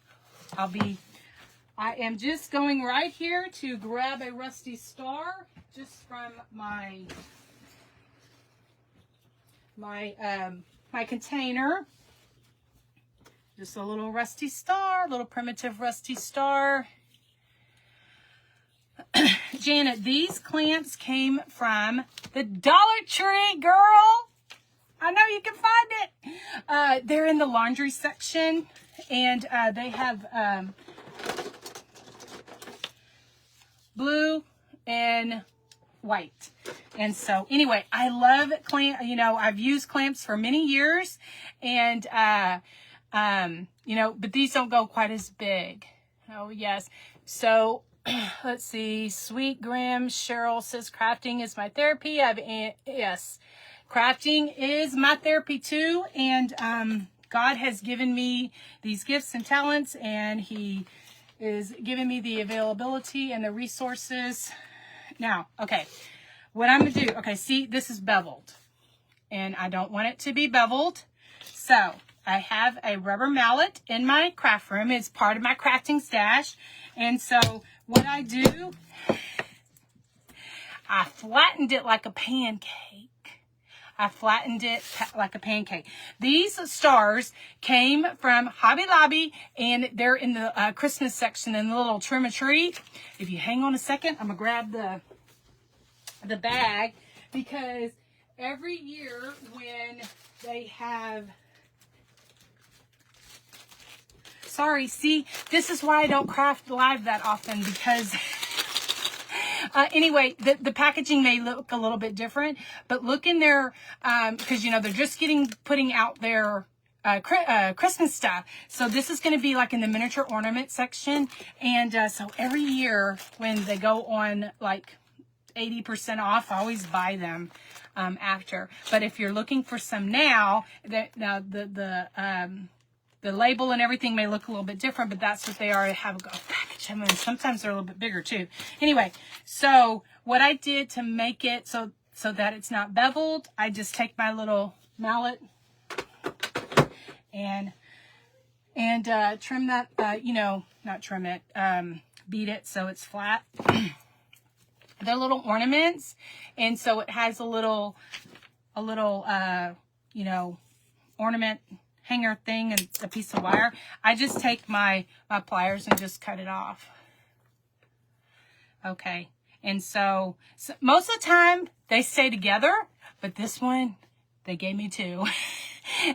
I am just going right here to grab a rusty star just from my container. Just a little rusty star, little primitive rusty star. Janet, these clamps came from the Dollar Tree, girl. I know you can find it. They're in the laundry section, and they have blue and white. And so anyway, I love clamp. You know, I've used clamps for many years, and you know, but these don't go quite as big. Oh yes. So let's see. Sweet Grim Cheryl says crafting is my therapy. Yes, crafting is my therapy too. And God has given me these gifts and talents, and He is giving me the availability and the resources. Now, okay, what I'm gonna do? Okay, see, this is beveled, and I don't want it to be beveled, so I have a rubber mallet in my craft room. It's part of my crafting stash. And so what I do, I flattened it like a pancake. I flattened it like a pancake. These stars came from Hobby Lobby, and they're in the Christmas section in the little trim a tree. If you hang on a second, I'm going to grab the bag, because every year when they have, sorry, see, this is why I don't craft live that often, because anyway, the packaging may look a little bit different, but look in there, because, you know, they're just putting out their Christmas stuff. So this is going to be like in the miniature ornament section. And so every year when they go on like 80% off, I always buy them after. But if you're looking for some now, the label and everything may look a little bit different, but that's what they are. They have a package. I mean, sometimes they're a little bit bigger too. Anyway, so what I did to make it so that it's not beveled, I just take my little mallet and trim that, you know, not trim it, beat it so it's flat. They're little ornaments, and so it has a little, you know, ornament hanger thing and a piece of wire. I just take my pliers and just cut it off. Okay, and so most of the time they stay together, but this one they gave me two.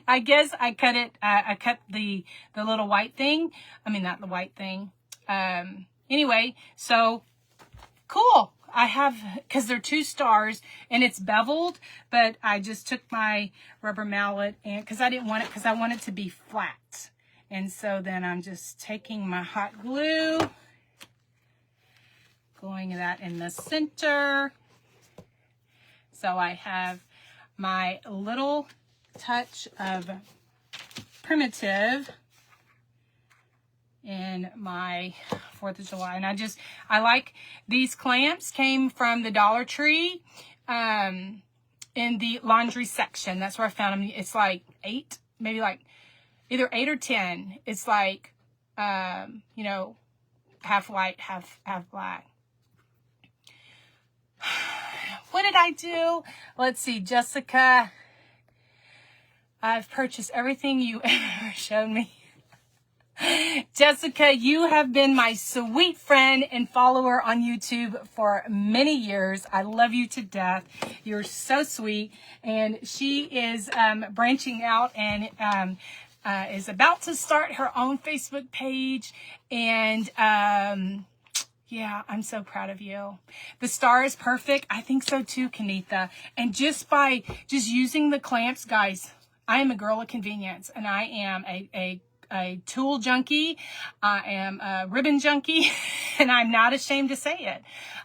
I guess I cut it. I cut the little white thing. I mean, not the white thing. Anyway, so cool. I have, because they're 2 stars and it's beveled, but I just took my rubber mallet and because I didn't want it, because I want it to be flat. And so then I'm just taking my hot glue, going that in the center. So I have my little touch of primitive in my 4th of July. And I like these clamps, came from the Dollar Tree in the laundry section. That's where I found them. It's like 8, maybe like either 8 or 10. It's like, you know, half white, half black. What did I do? Let's see, Jessica. I've purchased everything you ever showed me. Jessica, you have been my sweet friend and follower on YouTube for many years. I love you to death. You're so sweet. And she is branching out and is about to start her own Facebook page. And yeah, I'm so proud of you. The star is perfect. I think so too, Kanitha. And just using the clamps, guys, I am a girl of convenience, and I am a tool junkie. I am a ribbon junkie, and I'm not ashamed to say it.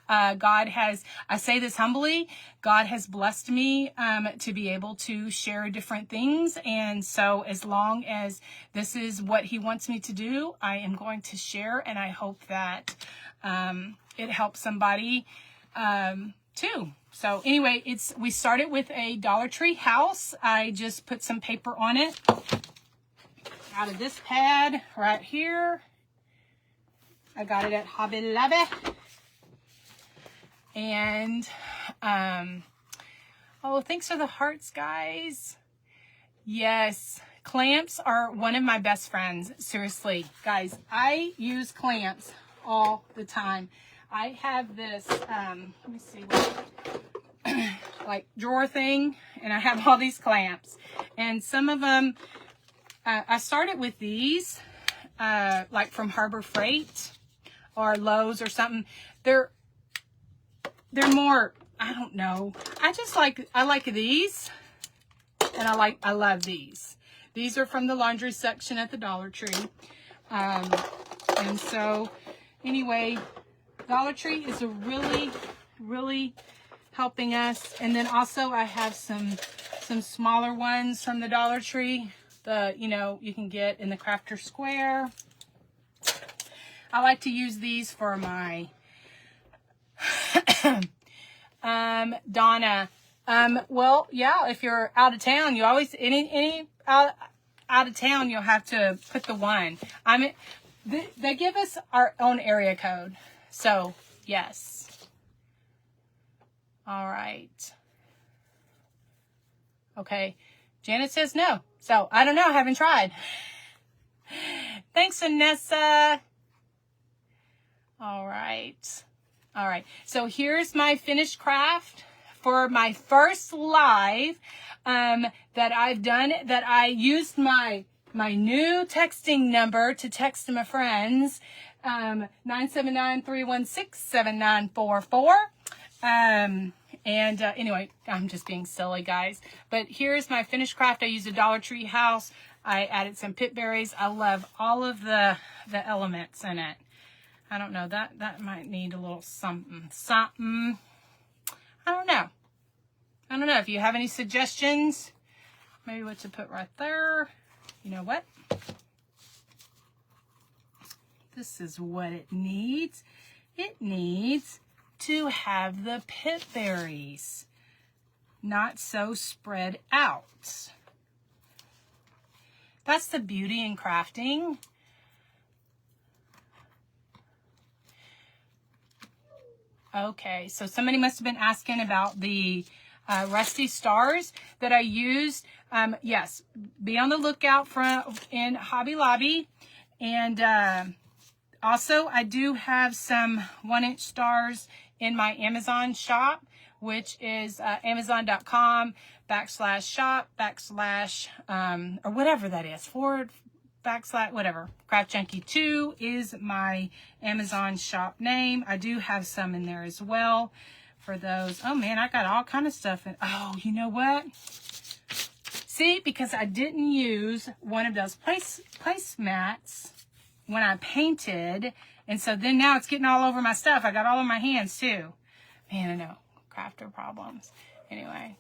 I say this humbly, God has blessed me to be able to share different things. And so as long as this is what he wants me to do, I am going to share. And I hope that it helps somebody too. So anyway, we started with a Dollar Tree house. I just put some paper on it out of this pad right here. I got it at Hobby Lobby. And, oh, thanks for the hearts, guys. Yes, clamps are one of my best friends. Seriously, guys, I use clamps all the time. I have this, let me see, like drawer thing, and I have all these clamps. And some of them, I started with these, like from Harbor Freight or Lowe's or something. They're more, I don't know. I like these, and I love these. These are from the laundry section at the Dollar Tree. And so anyway, Dollar Tree is a really helping us. And then also I have some smaller ones from the Dollar Tree. You can get in the Crafter Square. I like to use these for my Donna. Well, yeah, if you're out of town, you always out of town, you'll have to put the 1. They give us our own area code. So, yes. All right. Okay. Janet says no. So, I don't know. I haven't tried. Thanks, Vanessa. All right. All right. So, here's my finished craft for my first live that I've done, that I used my new texting number to text to my friends, 979-316-7944. Anyway, I'm just being silly, guys. But here's my finished craft. I used a Dollar Tree house. I added some pit berries. I love all of the elements in it. I don't know, that might need a little something. I don't know if you have any suggestions, maybe what to put right there. You know what? This is what it needs. It needs to have the pit berries, not so spread out. That's the beauty in crafting. Okay, so somebody must have been asking about the rusty stars that I used. Yes, be on the lookout in Hobby Lobby. And also, I do have some 1-inch stars in my Amazon shop, which is amazon.com/shop/ or whatever that is, whatever. Craft Junkie 2 is my Amazon shop name. I do have some in there as well for those. Oh man, I got all kind of stuff in. Oh, you know what? See, because I didn't use one of those placemats when I painted, and so then now it's getting all over my stuff. I got all on my hands too. Man, I know, crafter problems. Anyway,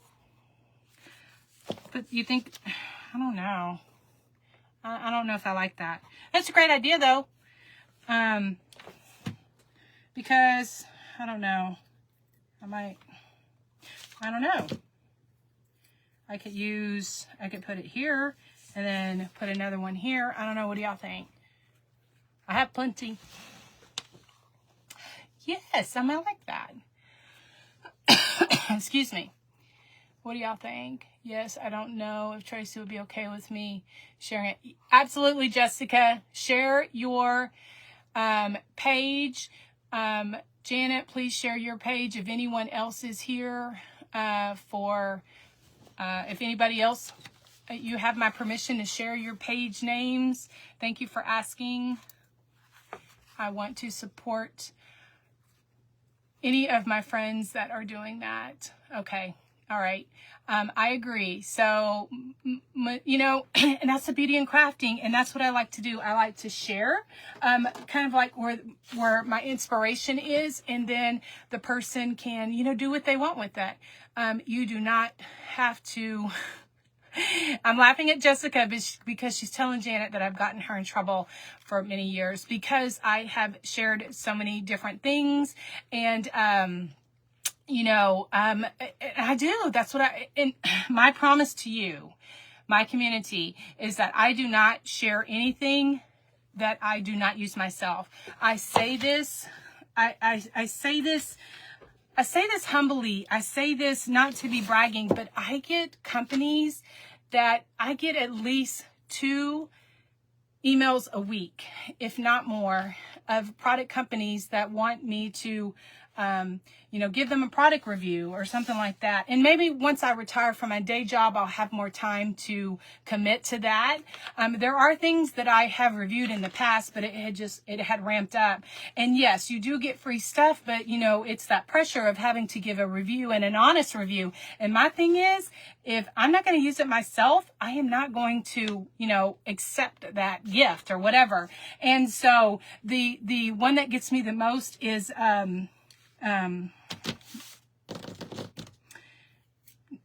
but you think, I don't know. I don't know if I like that. That's a great idea though. Because, I don't know. I don't know. I could put it here and then put another one here. I don't know. What do y'all think? I have plenty. Yes, I might like that. Excuse me. What do y'all think? Yes, I don't know if Tracy would be okay with me sharing it. Absolutely, Jessica. Share your page. Janet, please share your page if anyone else is here. If anybody else, you have my permission to share your page names. Thank you for asking. I want to support any of my friends that are doing that. Okay. All right. I agree. So, you know, and that's the beauty in crafting. And that's what I like to do. I like to share, kind of like where my inspiration is. And then the person can, you know, do what they want with that. You do not have to. I'm laughing at Jessica because she's telling Janet that I've gotten her in trouble for many years because I have shared so many different things. And, you know, I do. That's what and my promise to you, my community, is that I do not share anything that I do not use myself. I say this, I say this humbly. I say this not to be bragging, but I get companies that I get at least 2 emails a week, if not more, of product companies that want me to, you know, give them a product review or something like that. And maybe once I retire from my day job, I'll have more time to commit to that. There are things that I have reviewed in the past, but it had ramped up. And yes, you do get free stuff, but you know, it's that pressure of having to give a review and an honest review. And my thing is, if I'm not going to use it myself, I am not going to, you know, accept that gift or whatever. And so the one that gets me the most is,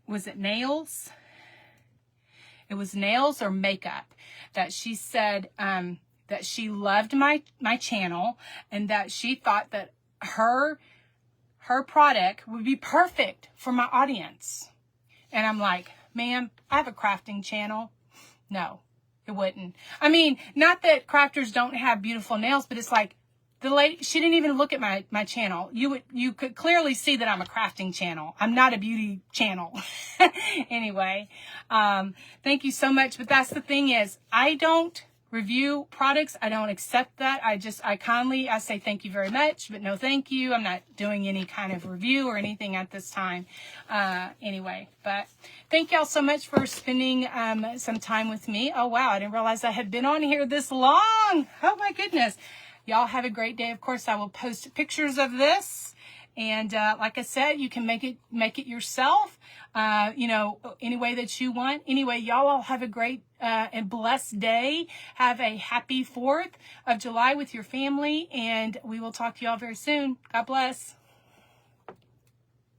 was it nails? It was nails or makeup that she said, that she loved my channel and that she thought that her product would be perfect for my audience. And I'm like, ma'am, I have a crafting channel. No, it wouldn't. I mean, not that crafters don't have beautiful nails, but it's like, the lady, she didn't even look at my channel. You could clearly see that I'm a crafting channel. I'm not a beauty channel. Anyway, thank you so much. But that's the thing is, I don't review products. I don't accept that. I say thank you very much, but no thank you. I'm not doing any kind of review or anything at this time. Anyway, but thank y'all so much for spending some time with me. Oh, wow. I didn't realize I had been on here this long. Oh, my goodness. Y'all have a great day. Of course, I will post pictures of this. And like I said, you can make it yourself, any way that you want. Anyway, y'all all have a great and blessed day. Have a happy 4th of July with your family. And we will talk to y'all very soon. God bless.